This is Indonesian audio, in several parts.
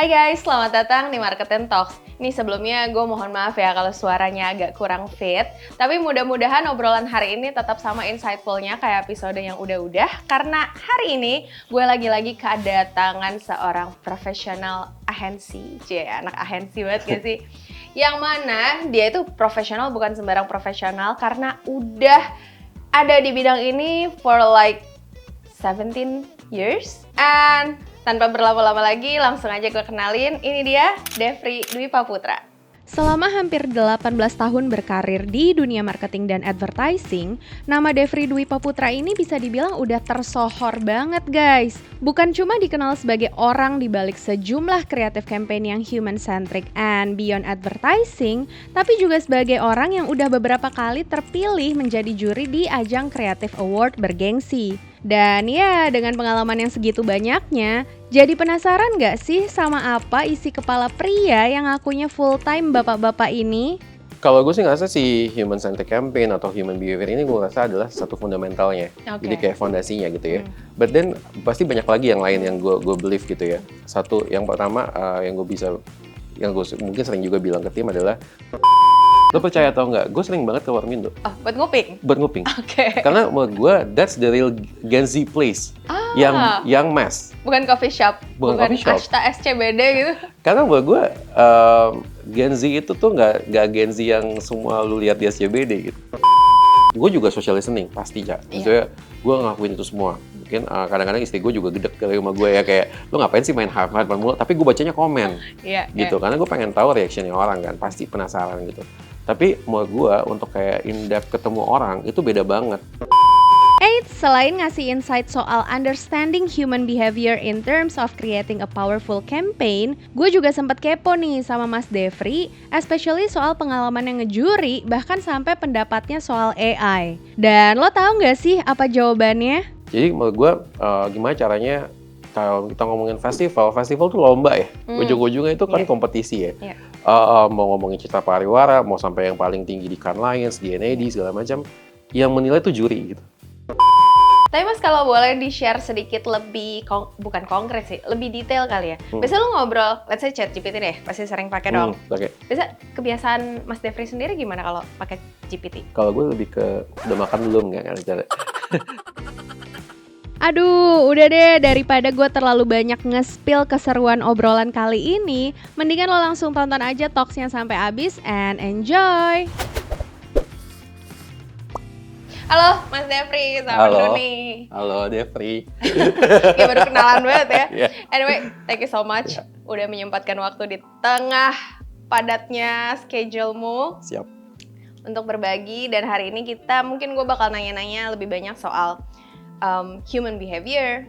Hai guys, selamat datang di Marketing Talks. Ini sebelumnya gue mohon maaf ya kalau suaranya agak kurang fit. Tapi mudah-mudahan obrolan hari ini tetap sama insightful-nya kayak episode yang udah-udah. Karena hari ini gue lagi-lagi kedatangan seorang profesional agensi. Anak agensi banget gak sih? Yang mana dia itu profesional, bukan sembarang profesional. Karena udah ada di bidang ini for like 17 years. And tanpa berlama-lama lagi, langsung aja gue kenalin. Ini dia, Devri Dwi Paputra. Selama hampir 18 tahun berkarir di dunia marketing dan advertising, nama Devri Dwi Paputra ini bisa dibilang udah tersohor banget guys. Bukan cuma dikenal sebagai orang di balik sejumlah creative campaign yang human-centric and beyond advertising, tapi juga sebagai orang yang udah beberapa kali terpilih menjadi juri di ajang Creative Award bergengsi. Dan ya, dengan pengalaman yang segitu banyaknya, jadi penasaran gak sih sama apa isi kepala pria yang ngakunya full-time bapak-bapak ini? Kalau gue sih ngerasa si human centric campaign atau human behavior ini gue rasa adalah satu fundamentalnya. Okay. Jadi kayak fondasinya gitu ya. But then pasti banyak lagi yang lain yang gue believe gitu ya. Satu, yang pertama yang gue mungkin sering juga bilang ke tim adalah, lo percaya atau enggak, gue sering banget ke Warmindo. Oh, buat nguping? Buat nguping. Oke. Karena menurut gue, that's the real Gen Z place. Yang mass. Bukan coffee shop? Bukan coffee shop. Ashta SCBD gitu? Karena menurut gue, Gen Z itu tuh nggak Gen Z yang semua lu lihat di SCBD gitu. Gue juga social listening, pasti, Cak. Maksudnya, gue ngelakuin itu semua. Mungkin kadang-kadang istri gue juga gedek ke rumah gue ya, kayak, lo ngapain sih main hard mulu? Tapi gue bacanya komen, gitu. Karena gue pengen tahu reactionnya orang kan, pasti penasaran gitu. Tapi menurut gue, untuk kayak in-depth ketemu orang, itu beda banget. Selain ngasih insight soal understanding human behavior in terms of creating a powerful campaign, gue juga sempat kepo nih sama Mas Devri, especially soal pengalaman yang ngejuri, bahkan sampai pendapatnya soal AI. Dan lo tahu nggak sih apa jawabannya? Jadi menurut gue, gimana caranya kalau kita ngomongin festival tuh lomba ya. Ujung-ujungnya itu kan kompetisi ya. Mau ngomongin citra pariwara, mau sampai yang paling tinggi di Cannes Lions, di NAD, segala macam, yang menilai tuh juri gitu. Tapi Mas, kalau boleh di-share sedikit lebih, bukan konkret sih, lebih detail kali ya. Biasa lu ngobrol, let's say ChatGPT deh, pasti sering pakai dong. Biasa kebiasaan Mas Devri sendiri gimana kalau pakai GPT? Kalau gue lebih ke, udah makan belum, nggak ada cara. Aduh, udah deh, daripada gue terlalu banyak nge-spill keseruan obrolan kali ini, mendingan lo langsung tonton aja talksnya sampai habis and enjoy! Halo Mas Devri, sama Doni. Halo Devri. Ya baru kenalan banget ya. Yeah. Anyway, thank you so much udah menyempatkan waktu di tengah padatnya schedule-mu. Siap. Untuk berbagi, dan hari ini mungkin gue bakal nanya-nanya lebih banyak soal human behavior,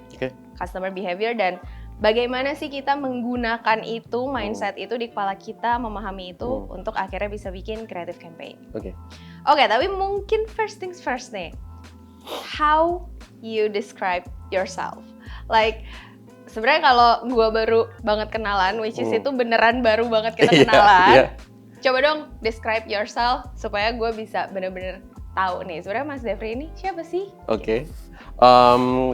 customer behavior, dan bagaimana sih kita menggunakan itu, mindset itu di kepala kita, memahami itu untuk akhirnya bisa bikin creative campaign. Oke, tapi mungkin first things first nih. How you describe yourself? Like, sebenarnya kalau gue baru banget kenalan, which is itu beneran baru banget kita kenalan. Coba dong describe yourself supaya gue bisa bener-bener tahu nih, sebenarnya Mas Devri ini siapa sih?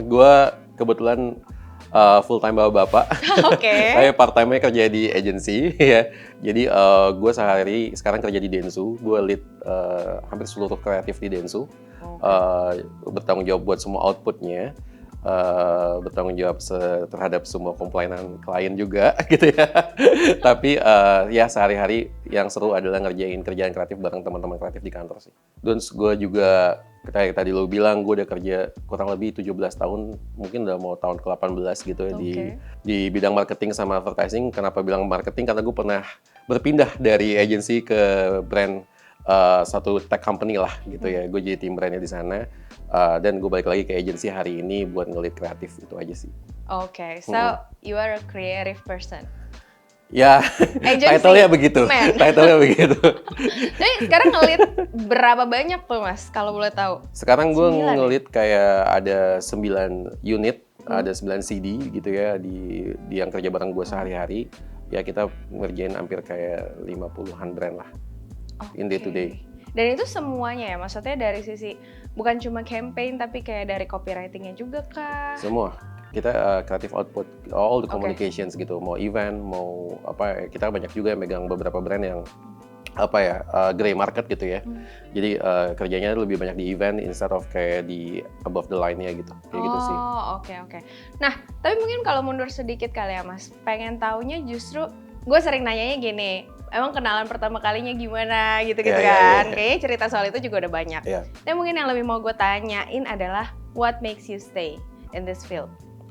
Gue kebetulan full time bapak-bapak. Saya part time-nya kerja di agency ya. Jadi gue sekarang kerja di Dentsu. Gue lead hampir seluruh kreatif di Dentsu. Bertanggung jawab buat semua outputnya. Bertanggung jawab terhadap semua komplainan klien juga gitu ya. Tapi ya sehari-hari yang seru adalah ngerjain kerjaan kreatif bareng teman-teman kreatif di kantor sih. Dan gue juga kayak tadi lo bilang, gue udah kerja kurang lebih 17 tahun, mungkin udah mau tahun ke-18 gitu ya di bidang marketing sama advertising. Kenapa bilang marketing? Karena gue pernah berpindah dari agency ke brand satu tech company lah gitu ya. Gue jadi tim brandnya di sana dan gue balik lagi ke agency hari ini buat nge-lead kreatif, itu aja sih. So you are a creative person. Ya, title-nya begitu. Jadi sekarang nge-lead berapa banyak tuh Mas, kalau boleh tahu? Sekarang gue nge-lead kayak ada 9 unit, ada 9 CD gitu ya, di yang kerja bareng gue sehari-hari. Ya kita ngerjain hampir kayak 50-an brand lah, in day to day. Dan itu semuanya ya, maksudnya dari sisi bukan cuma campaign tapi kayak dari copywriting-nya juga kah? Semua. kita creative output, all the Oke. communications gitu, mau event, mau apa, kita banyak juga yang megang beberapa brand yang apa ya, gray market gitu ya. Jadi kerjanya lebih banyak di event instead of kayak di above the line-nya gitu, kayak gitu sih. Oh, oke. Nah, tapi mungkin kalau mundur sedikit kali ya Mas, pengen taunya justru gue sering nanyanya gini, emang kenalan pertama kalinya gimana gitu-gitu Iya. kan. Kayaknya cerita soal itu juga udah banyak. Iya. Tapi mungkin yang lebih mau gue tanyain adalah what makes you stay in this field?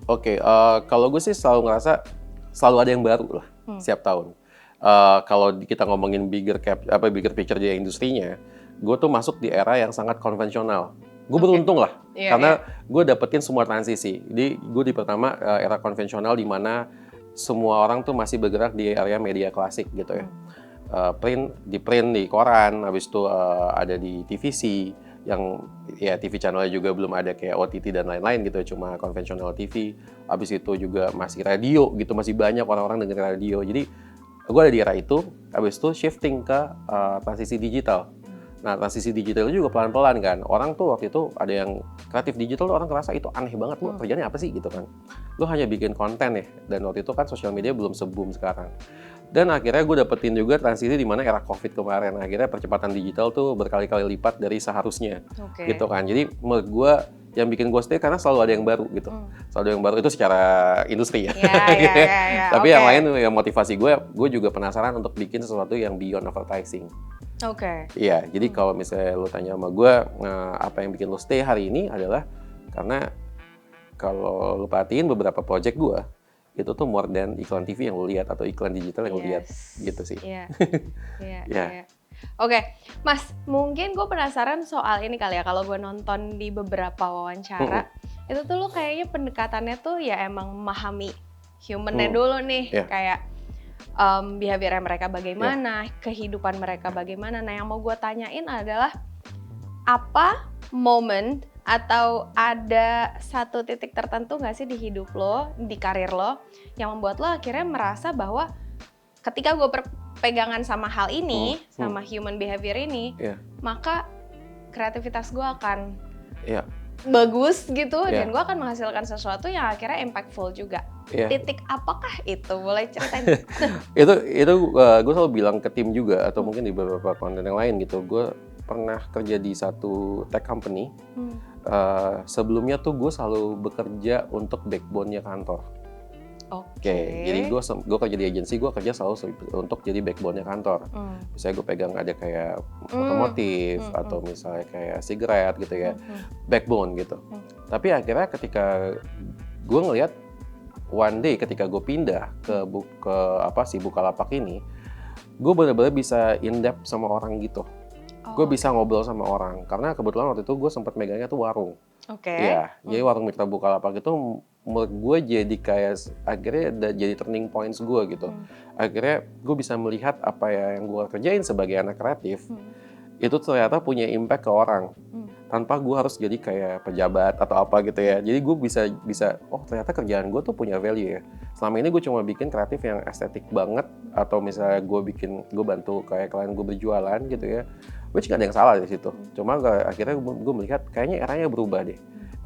Oke, kalau gue sih selalu ngerasa selalu ada yang baru lah setiap tahun. Kalau kita ngomongin bigger picture di industrinya, gue tuh masuk di era yang sangat konvensional. Gue beruntung lah, karena gue dapetin semua transisi. Jadi gue di pertama era konvensional di mana semua orang tuh masih bergerak di area media klasik gitu ya. Print di koran, habis itu ada di TVC, yang ya TV channelnya juga belum ada kayak OTT dan lain-lain gitu, cuma konvensional TV. Habis itu juga masih radio gitu, masih banyak orang-orang dengerin radio. Jadi gue ada di era itu, habis itu shifting ke transisi digital. Nah, transisi digital itu juga pelan-pelan kan. Orang tuh waktu itu ada yang kreatif digital tuh orang ngerasa itu aneh banget, lu kerjanya apa sih gitu kan. Lu hanya bikin konten ya, dan waktu itu kan sosial media belum se-boom sekarang. Dan akhirnya gue dapetin juga transisi di mana era COVID kemarin. Akhirnya percepatan digital tuh berkali-kali lipat dari seharusnya, gitu kan. Jadi menurut gue yang bikin gue stay karena selalu ada yang baru gitu. Selalu ada yang baru itu secara industri ya. Tapi yang lain yang motivasi gue juga penasaran untuk bikin sesuatu yang beyond advertising. Iya, jadi kalau misalnya lo tanya sama gue, apa yang bikin lo stay hari ini adalah karena kalau lo perhatiin beberapa project gue, itu tuh more than iklan TV yang lo lihat atau iklan digital yang lo lihat, gitu sih. Iya. Oke, Mas, mungkin gue penasaran soal ini kali ya, kalau gue nonton di beberapa wawancara, itu tuh lo kayaknya pendekatannya tuh ya emang memahami human-nya dulu nih, kayak behavior mereka bagaimana, kehidupan mereka bagaimana. Nah, yang mau gue tanyain adalah apa momen atau ada satu titik tertentu nggak sih di hidup lo, di karir lo, yang membuat lo akhirnya merasa bahwa ketika gue berpegangan sama hal ini, sama human behavior ini, maka kreativitas gue akan bagus gitu, dan gue akan menghasilkan sesuatu yang akhirnya impactful juga. Titik apakah itu? Boleh ceritain? itu gue selalu bilang ke tim juga, atau mungkin di beberapa konten yang lain gitu. Gue pernah kerja di satu tech company. Sebelumnya tuh gue selalu bekerja untuk backbone-nya kantor. Jadi gue kerja di agensi, gue kerja selalu untuk jadi backbone-nya kantor. Misalnya gue pegang ada kayak otomotif atau misalnya kayak sigaret gitu ya, backbone gitu. Tapi akhirnya ketika gue ngelihat one day ketika gue pindah ke Bukalapak ini, gue benar-benar bisa in depth sama orang gitu. Gue bisa ngobrol sama orang, karena kebetulan waktu itu gue sempat megangnya tuh warung. Jadi warung Mitra Bukalapak itu menurut gue jadi kayak akhirnya jadi turning points gue gitu. Akhirnya gue bisa melihat apa yang gue kerjain sebagai anak kreatif, itu ternyata punya impact ke orang. Tanpa gue harus jadi kayak pejabat atau apa gitu ya. Jadi gue bisa oh ternyata kerjaan gue tuh punya value ya. Selama ini gue cuma bikin kreatif yang estetik banget, atau misalnya gue bantu kayak klien gue berjualan gitu ya. Which gak ada yang salah di situ. Cuma akhirnya gue melihat kayaknya eranya berubah deh.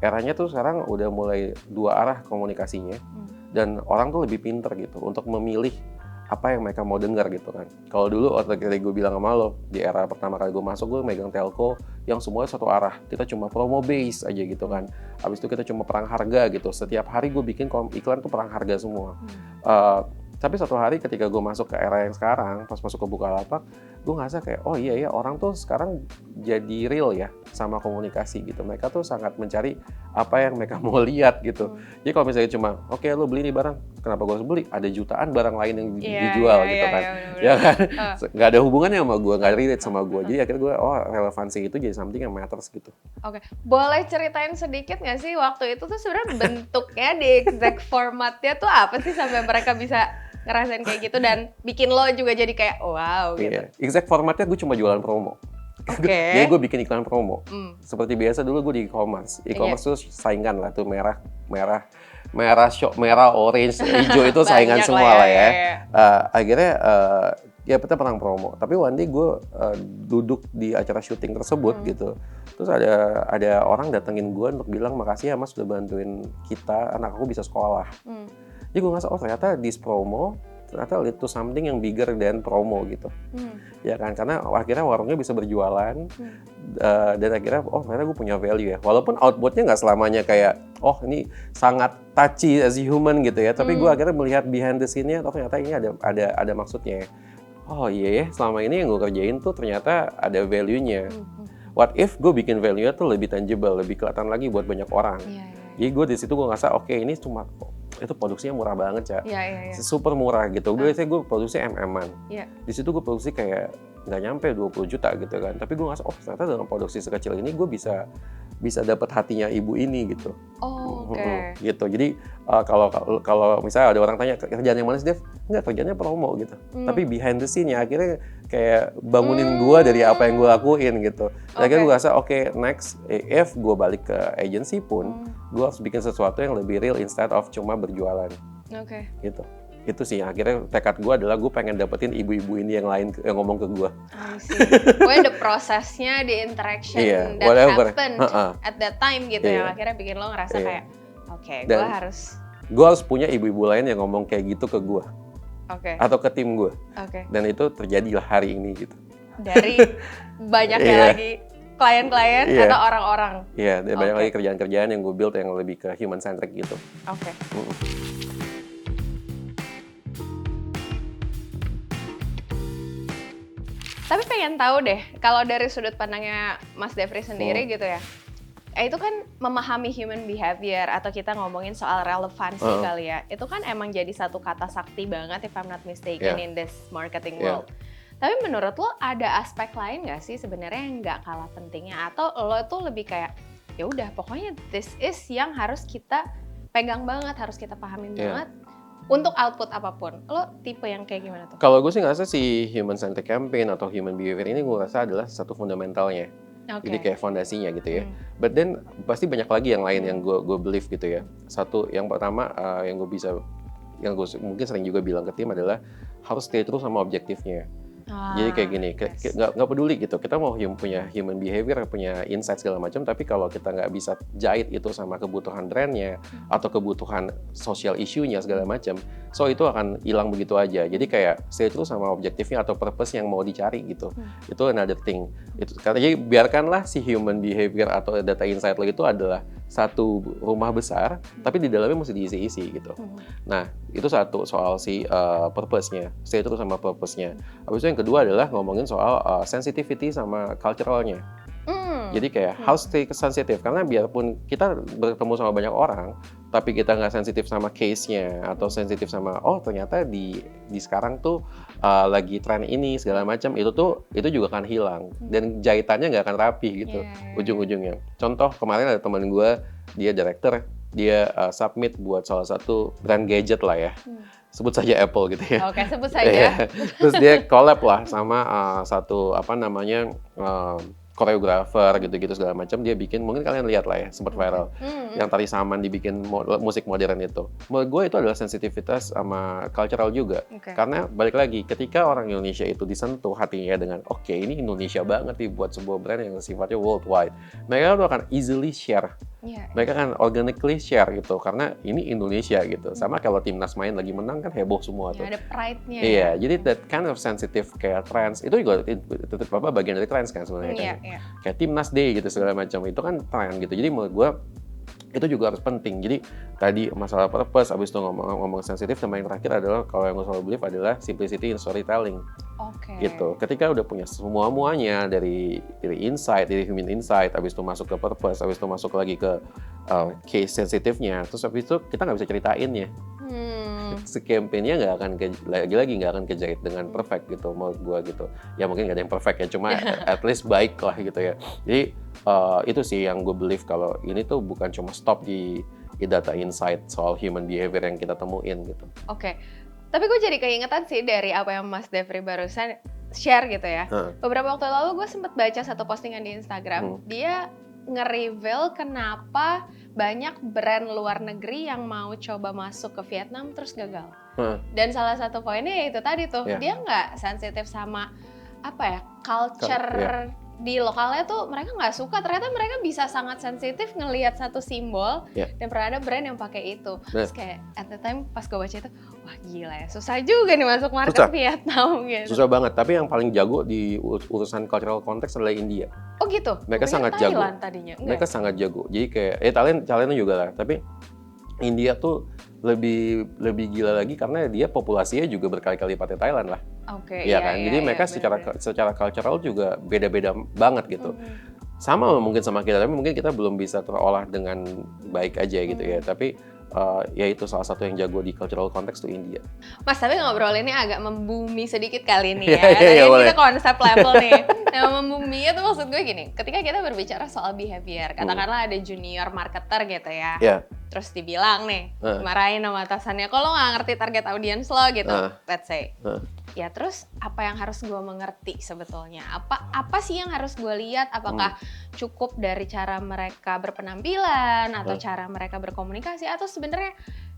Eranya tuh sekarang udah mulai dua arah komunikasinya, dan orang tuh lebih pinter gitu untuk memilih apa yang mereka mau dengar gitu kan. Kalau dulu waktu gue bilang sama lo, di era pertama kali gue masuk, gue megang telco yang semuanya satu arah. Kita cuma promo base aja gitu kan. Habis itu kita cuma perang harga gitu. Setiap hari gue bikin iklan tuh perang harga semua. Tapi suatu hari ketika gue masuk ke era yang sekarang, pas masuk ke Bukalapak, gue ngerasa kayak, oh iya orang tuh sekarang jadi real ya sama komunikasi gitu. Mereka tuh sangat mencari apa yang mereka mau lihat gitu. Jadi kalau misalnya cuma, oke lo beli nih barang, kenapa gue harus beli? Ada jutaan barang lain yang dijual gitu kan. Ya kan? Nggak ada hubungannya sama gue, nggak relate sama gue. Jadi akhirnya gue, relevansi itu jadi something yang matters gitu. Boleh ceritain sedikit nggak sih waktu itu tuh sebenarnya bentuknya di exact formatnya tuh apa sih sampai mereka bisa ngerasain kayak gitu dan bikin lo juga jadi kayak wow gitu. Exact formatnya gue cuma jualan promo. Jadi gue bikin iklan promo. Seperti biasa dulu gue di e-commerce. E-commerce tuh saingan lah tuh merah, orange, hijau itu saingan semua lah ya. Akhirnya kita perang promo. Tapi one day gue duduk di acara syuting tersebut gitu. Terus ada orang datengin gue untuk bilang makasih ya mas sudah bantuin kita, anak aku bisa sekolah. Jadi gue ngerasa, oh ternyata this promo ternyata lead to something yang bigger than promo gitu. Ya kan, karena akhirnya warungnya bisa berjualan dan akhirnya oh ternyata gue punya value ya. Walaupun outputnya nggak selamanya kayak oh ini sangat touchy as a human gitu ya, tapi gue akhirnya melihat behind the scene-nya, oh ternyata ini ada maksudnya. Oh iya ya, selama ini yang gue kerjain tuh ternyata ada value-nya. What if gue bikin value-nya tuh lebih tangible, lebih kelihatan lagi buat banyak orang. Jadi gue di situ gue ngerasa oke, ini cuma itu produksinya murah banget Ca. Super murah gitu. Biasanya gue produksi MM-an. Di situ gue produksi kayak nggak nyampe 20 juta gitu kan. Tapi gue ngerasa oh ternyata dalam produksi sekecil ini gue bisa dapat hatinya ibu ini gitu. Gitu. Jadi kalau misalnya ada orang tanya kerjaan yang mana sih Dev? Enggak, kerjanya promo gitu. Tapi behind the scene-nya akhirnya kayak bangunin gue dari apa yang gue lakuin gitu. Akhirnya gue rasa oke, next if gue balik ke agency pun gue harus bikin sesuatu yang lebih real instead of cuma berjualan. Gitu. Itu sih akhirnya tekad gue adalah gue pengen dapetin ibu-ibu ini yang lain yang ngomong ke gue. Pokoknya the prosesnya, the interaction that happened at that time gitu yang akhirnya bikin lo ngerasa kayak oke, gue harus punya ibu-ibu lain yang ngomong kayak gitu ke gue. Atau ke tim gue. Dan itu terjadilah hari ini gitu. Dari banyaknya lagi klien-klien atau orang-orang. Dan banyak lagi kerjaan-kerjaan yang gue build yang lebih ke human centric gitu. Tapi pengen tahu deh, kalau dari sudut pandangnya Mas Devri sendiri gitu ya, itu kan memahami human behavior atau kita ngomongin soal relevansi kali ya, itu kan emang jadi satu kata sakti banget if I'm not mistaken in this marketing world. Tapi menurut lo ada aspek lain nggak sih sebenarnya yang nggak kalah pentingnya, atau lo tuh lebih kayak ya udah pokoknya this is yang harus kita pegang banget, harus kita pahamin banget untuk output apapun. Lo tipe yang kayak gimana tuh? Kalau gue sih ngerasa si human centric campaign atau human behavior ini gue rasa adalah satu fundamentalnya. Jadi kayak fondasinya gitu ya. But then pasti banyak lagi yang lain yang gue believe gitu ya. Satu yang pertama yang gue mungkin sering juga bilang ke tim adalah harus stay true sama objektifnya. Jadi kayak gini, nggak peduli gitu. Kita mau punya human behavior, punya insight segala macam, tapi kalau kita nggak bisa jahit itu sama kebutuhan brandnya atau kebutuhan social issue-nya segala macam, so itu akan hilang begitu aja. Jadi kayak stay true sama objektifnya atau purpose yang mau dicari gitu. Itu another thing. Jadi biarkanlah si human behavior atau data insight lo itu adalah satu rumah besar, tapi di dalamnya mesti diisi-isi gitu. Nah, itu satu soal si purpose-nya, stay true sama purpose-nya. Habis itu yang kedua adalah ngomongin soal sensitivity sama cultural-nya. Jadi kayak harus stay sensitif, karena biarpun kita bertemu sama banyak orang, tapi kita nggak sensitif sama case-nya atau sensitif sama oh ternyata di sekarang tuh lagi tren ini segala macam, itu juga akan hilang dan jahitannya nggak akan rapi gitu ujung-ujungnya. Contoh kemarin ada teman gue, dia director, dia submit buat salah satu brand gadget lah ya. Sebut saja Apple gitu ya. Oke, sebut saja. Terus dia collab lah sama satu koreografer gitu-gitu segala macam, dia bikin, mungkin kalian lihat lah ya, sempat viral. Yang tari saman dibikin musik modern itu. Menurut gue itu adalah sensitivitas sama cultural juga. Karena balik lagi, ketika orang Indonesia itu disentuh hatinya dengan oke, ini Indonesia banget nih buat sebuah brand yang sifatnya worldwide, mereka tuh akan easily share. Mereka kan organically share gitu, karena ini Indonesia gitu. Sama kalau timnas main lagi menang kan heboh semua tuh. Ada pride-nya. Iya, jadi that kind of sensitive kayak trends, itu juga bagian dari trends kan sebenarnya. Kayak timnas day gitu segala macam, itu kan tren gitu. Jadi menurut gue itu juga harus penting. Jadi tadi masalah purpose, abis itu ngomong sensitif, sama yang terakhir adalah kalau yang gue selalu believe adalah simplicity in storytelling. Gitu. Ketika udah punya semuanya dari insight, dari human insight, abis itu masuk ke purpose, abis itu masuk lagi ke case sensitifnya, terus abis itu kita nggak bisa ceritain ya. Campaign-nya nggak akan lagi-lagi nggak akan kejahit dengan perfect gitu menurut gue gitu. Ya mungkin nggak ada yang perfect ya, cuma at least baik lah gitu ya. Jadi itu sih yang gue believe, kalau ini tuh bukan cuma stop di data insight soal human behavior yang kita temuin gitu. Tapi gue jadi keingetan sih dari apa yang Mas Devri barusan share gitu ya. Beberapa waktu lalu gue sempat baca satu postingan di Instagram, dia nge-reveal kenapa banyak brand luar negeri yang mau coba masuk ke Vietnam terus gagal. Dan salah satu poinnya ya itu tadi tuh, dia nggak sensitif sama culture di lokalnya tuh mereka nggak suka, ternyata mereka bisa sangat sensitif ngelihat satu simbol dan pernah ada brand yang pakai itu. Terus kayak at the time pas gue baca itu, wah gila ya, susah juga nih masuk market Vietnam gitu. Susah banget, tapi yang paling jago di urusan cultural context adalah India. Oh gitu? Mereka sangat jago. Tadinya. Mereka sangat jago. Jadi kayak Thailand juga lah, tapi India tuh lebih gila lagi karena dia populasinya juga berkali-kali lipat Thailand lah. Oke. Iya kan. Jadi mereka secara cultural juga beda-beda banget gitu. Sama mungkin sama kita, tapi mungkin kita belum bisa terolah dengan baik aja gitu ya. Tapi ya itu salah satu yang jago di cultural context tuh India. Mas, tapi ngobrol ini agak membumi sedikit kali ini ya. Iya, Tadi kita konsep level nih. Nah, membumi itu maksud gue gini, ketika kita berbicara soal behavior, katakanlah ada junior marketer gitu ya. Terus dibilang nih, marahin sama atasannya, kok lo nggak ngerti target audience lo gitu, let's say. Ya terus apa yang harus gue mengerti sebetulnya? Apa sih yang harus gue lihat? Apakah cukup dari cara mereka berpenampilan atau cara mereka berkomunikasi, atau sebenarnya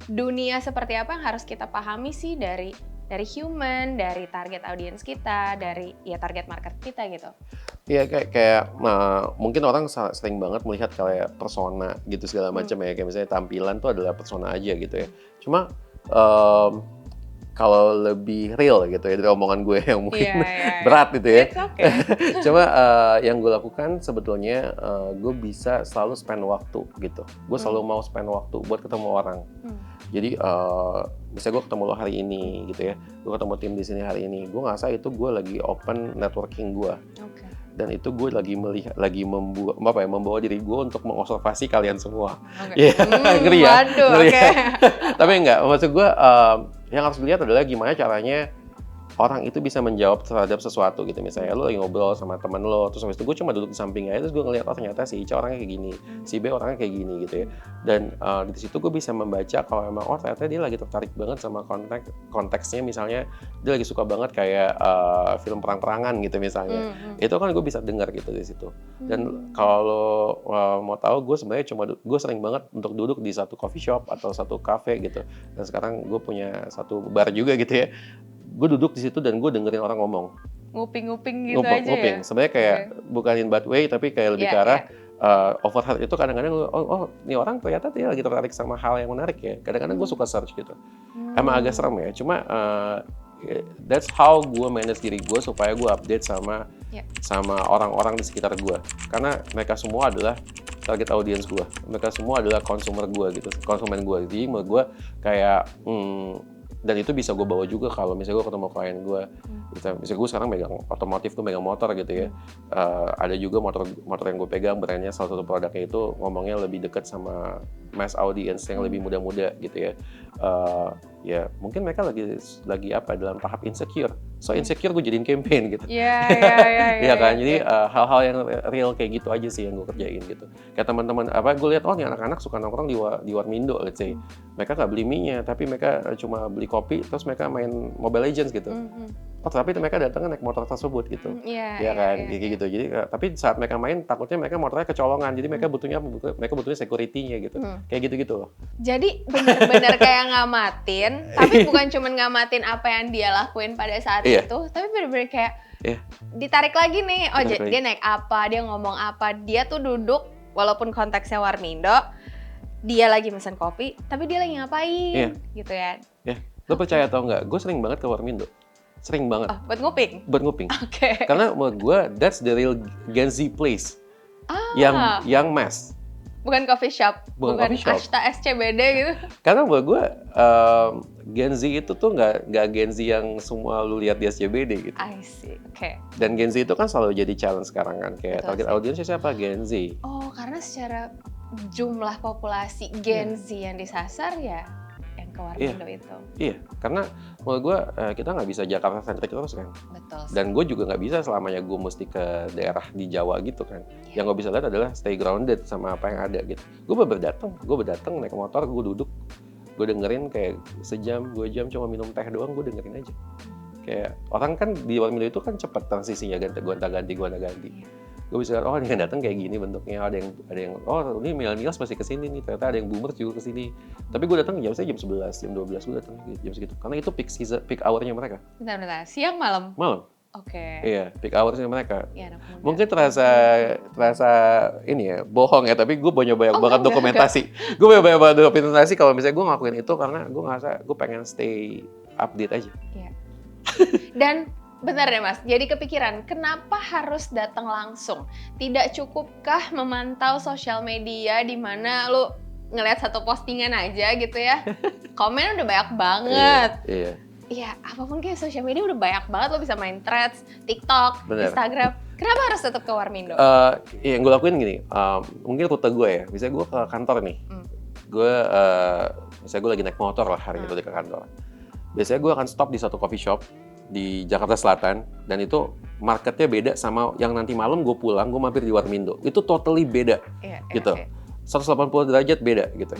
dunia seperti apa yang harus kita pahami sih dari human, dari target audience kita, dari ya target market kita gitu? Iya kayak mungkin orang sering banget melihat kayak persona gitu segala macam ya, kayak misalnya tampilan tuh adalah persona aja gitu ya. Cuma kalau lebih real gitu ya dari omongan gue yang mungkin berat gitu ya. Cuma yang gue lakukan sebetulnya gue bisa selalu spend waktu gitu. Gue selalu mau spend waktu buat ketemu orang. Jadi misalnya gue ketemu lo hari ini gitu ya, gue ketemu tim di sini hari ini, gue ngerasa itu gue lagi open networking gue. Dan itu gue lagi membawa diri gue untuk mengobservasi kalian semua. Ngeri ya. Tapi enggak, maksud gue yang harus dilihat adalah gimana caranya orang itu bisa menjawab terhadap sesuatu gitu. Misalnya lo lagi ngobrol sama teman lo, terus habis itu gue cuma duduk di sampingnya, terus gue ngeliat ternyata si Ica orangnya kayak gini, si B orangnya kayak gini gitu ya. Dan di situ gue bisa membaca kalau emang ternyata dia lagi tertarik banget sama konteksnya, misalnya dia lagi suka banget kayak film perang-perangan gitu misalnya. Itu kan gue bisa dengar gitu di situ. Dan kalau mau tahu, gue sebenarnya gue sering banget untuk duduk di satu coffee shop atau satu cafe gitu. Dan sekarang gue punya satu bar juga gitu ya. Gue duduk di situ dan gue dengerin orang ngomong. Nguping gitu aja ya? Sebenarnya kayak bukan in bad way, tapi kayak lebih ke arah overheard itu kadang-kadang ini orang ternyata dia lagi tertarik sama hal yang menarik ya. Kadang-kadang gue suka search gitu. Emang agak serem ya, cuma that's how gue manage diri gue supaya gue update sama orang-orang di sekitar gue. Karena mereka semua adalah target audience gue. Mereka semua adalah konsumen gue gitu, konsumen gue. Jadi menurut gue kayak dan itu bisa gue bawa juga kalau misalnya gue ketemu klien gue. Misalnya gue sekarang megang otomotif, gue megang motor gitu ya. Ada juga motor yang gue pegang, brandnya salah satu produknya itu ngomongnya lebih dekat sama mass audience yang lebih muda-muda gitu ya. Ya mungkin mereka lagi dalam tahap insecure. So insecure gue jadiin campaign gitu. Iya kan. Jadi hal-hal yang real kayak gitu aja sih yang gue kerjain gitu. Kayak teman-teman gue lihat nih anak-anak suka nongkrong di Warmindo, let's say. Mereka nggak beli mie-nya, tapi mereka cuma beli kopi, terus mereka main Mobile Legends gitu. Tapi mereka datang naik motor tersebut gitu. Iya kan, kayak gitu. Jadi tapi saat mereka main takutnya mereka motornya kecolongan. Jadi mereka butuhnya security-nya gitu. Kayak gitu-gitu loh. Jadi benar-benar kayak ngamatin, tapi bukan cuma ngamatin apa yang dia lakuin pada saat itu, tapi benar-benar kayak ditarik lagi nih. Oh, dia naik apa, dia ngomong apa, dia tuh duduk walaupun konteksnya Warmindo, dia lagi mesen kopi, tapi dia lagi ngapain gitu ya. Lo percaya atau enggak, gue sering banget ke Warmindo. Sering banget. Buat nguping? Buat nguping. Karena menurut gue, that's the real Gen Z place. Yang mass. Bukan coffee shop? Bukan Ashta SCBD gitu? Karena menurut gue, Gen Z itu tuh nggak Gen Z yang semua lu lihat di SCBD gitu. I see, Dan Gen Z itu kan selalu jadi challenge sekarang kan. Kayak target audiensnya siapa? Gen Z. Oh, karena secara jumlah populasi Gen Z yang disasar ya yang ke Warmindo itu. Iya, karena menurut gue kita nggak bisa Jakarta centric terus kan. Betul. Dan gue juga nggak bisa selamanya gue mesti ke daerah di Jawa gitu kan. Yang gue bisa lihat adalah stay grounded sama apa yang ada gitu. Gue berdatang naik motor, gue duduk, gue dengerin kayak sejam, 2 jam cuma minum teh doang, gue dengerin aja. Kayak orang kan di Warmindo itu kan cepat transisinya gonta-ganti. Gue bisa lihat, ini yang datang kayak gini bentuknya, ada yang ini millennials pasti kesini nih, ternyata ada yang boomers juga kesini. Tapi gue datang jam 11, jam 12 gue datang jam segitu, karena itu peak hour-nya mereka. Bentar, siang malam? Malam. Oke. Iya, peak hoursnya mereka. Iya, anak muda. Mungkin terasa ini ya, bohong ya, tapi gue banyak banget dokumentasi. Enggak. Gue banyak banget dokumentasi kalau misalnya gue ngelakuin itu karena gue ngerasa gue pengen stay update aja. Iya. Dan benar deh Mas, jadi kepikiran, kenapa harus datang langsung? Tidak cukupkah memantau sosial media di mana lu ngelihat satu postingan aja gitu ya? Komen udah banyak banget. Iya. Iya, apapun kayak sosial media udah banyak banget, lo bisa main Threads, TikTok, Bener. Instagram. Kenapa harus tetap ke Warmindo? Yang gue lakuin gini, mungkin rute gue ya, misalnya gue ke kantor nih, misalnya gue lagi naik motor lah hari itu ke kantor. Biasanya gue akan stop di satu coffee shop di Jakarta Selatan, dan itu marketnya beda sama yang nanti malam gue pulang, gue mampir di Warmindo. Itu totally beda, gitu. 180 derajat beda gitu.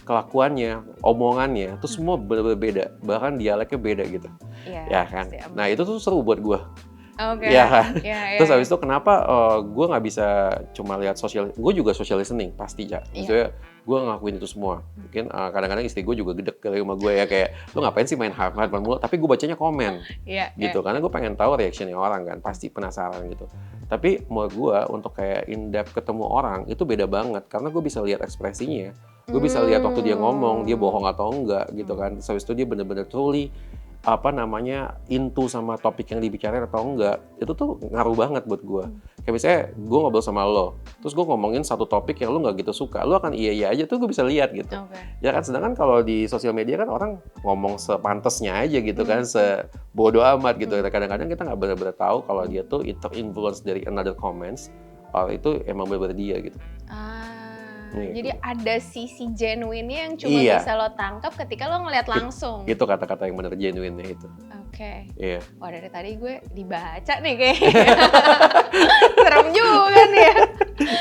Kelakuannya, omongannya, itu semua bener-bener beda, bahkan dialeknya beda gitu, ya kan. Nah itu tuh seru buat gue, ya kan. Terus habis itu kenapa gue nggak bisa cuma lihat sosial, gue juga social listening pasti ya. Maksudnya gue ngelakuin itu semua. Mungkin kadang-kadang istri gue juga gedek kali sama gue ya, kayak lu ngapain sih main handphone mulu? Tapi gue bacanya komen, gitu. Karena gue pengen tahu reactionnya orang kan, pasti penasaran gitu. Tapi menurut gue untuk kayak in-depth ketemu orang itu beda banget, karena gue bisa lihat ekspresinya, gue bisa lihat waktu dia ngomong, dia bohong atau enggak gitu kan. Habis itu dia bener-bener truly into sama topik yang dibicarain atau enggak, itu tuh ngaruh banget buat gue. Kayak misalnya gue ngobrol sama lo, terus gue ngomongin satu topik yang lo nggak gitu suka, lo akan iya aja tuh gue bisa lihat gitu. Ya kan, sedangkan kalau di sosial media kan orang ngomong sepantesnya aja gitu kan, sebodoh amat gitu. Kadang-kadang kita nggak benar-benar tahu kalau dia tuh terinfluence dari another comments, itu emang benar-benar dia gitu. Jadi ada sisi genuine-nya yang cuma bisa lo tangkap ketika lo ngeliat langsung. Itu kata-kata yang bener genuine-nya itu. Oke. Iya. Wah, dari tadi gue dibaca nih kayaknya. Serem juga nih ya.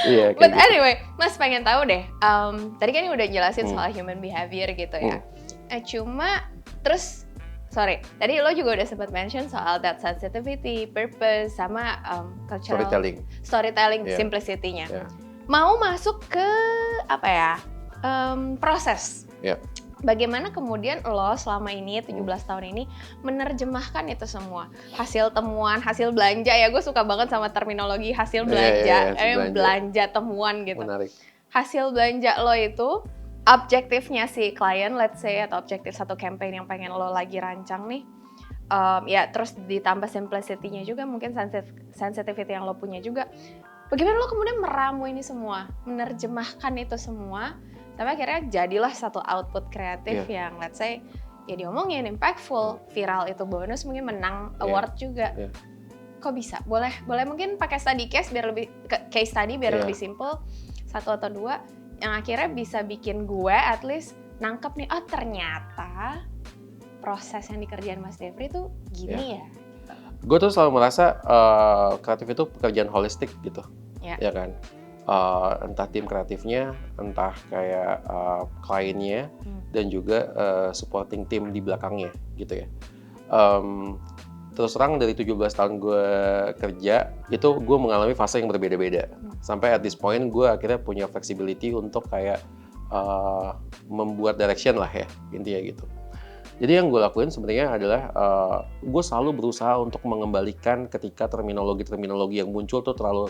Iya. But anyway, Mas pengen tahu deh. Tadi kan udah jelasin soal human behavior gitu ya. Cuma terus tadi lo juga udah sempat mention soal that sensitivity, purpose, sama cultural storytelling, simplicity-nya. Mau masuk ke proses. Bagaimana kemudian lo selama ini 17 tahun ini menerjemahkan itu semua, hasil temuan, hasil belanja ya, gue suka banget sama terminologi hasil belanja, belanja temuan gitu. Menarik. Hasil belanja lo itu objektifnya si klien, let's say, atau objektif satu campaign yang pengen lo lagi rancang nih. Terus ditambah simplicity-nya juga, mungkin sensitivity yang lo punya juga. Bagaimana lo kemudian meramu ini semua, menerjemahkan itu semua, sampai akhirnya jadilah satu output kreatif yang let's say, ya diomongin, impactful, viral itu bonus, mungkin menang award juga. Kok bisa? Boleh mungkin pakai study case biar lebih, case study biar lebih simple, 1 atau 2, yang akhirnya bisa bikin gue at least nangkep nih, oh ternyata proses yang dikerjain Mas Devri tuh gini ya. Gue tuh selalu merasa kreatif itu pekerjaan holistik gitu, ya kan. Entah tim kreatifnya, entah kayak kliennya, dan juga supporting tim di belakangnya gitu ya. Terus terang dari 17 tahun gue kerja, itu gue mengalami fase yang berbeda-beda. Sampai at this point gue akhirnya punya flexibility untuk kayak membuat direction lah ya, intinya gitu. Jadi yang gue lakuin sebenarnya adalah gue selalu berusaha untuk mengembalikan ketika terminologi yang muncul tuh terlalu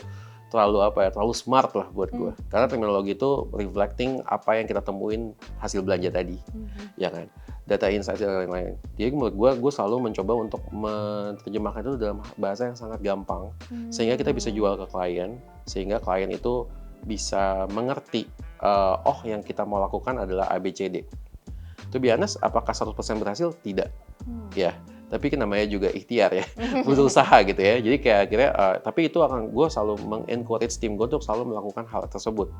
smart lah buat gue. Karena terminologi itu reflecting apa yang kita temuin hasil belanja tadi, ya kan, data insight dan lain-lain. Jadi menurut gue selalu mencoba untuk menerjemahkan itu dalam bahasa yang sangat gampang, sehingga kita bisa jual ke klien, sehingga klien itu bisa mengerti, yang kita mau lakukan adalah ABCD. To be honest, apakah 100% berhasil? Tidak. Ya, tapi kan namanya juga ikhtiar ya, berusaha gitu ya. Jadi kayak akhirnya, tapi itu gue selalu mengencourage tim gue untuk selalu melakukan hal tersebut,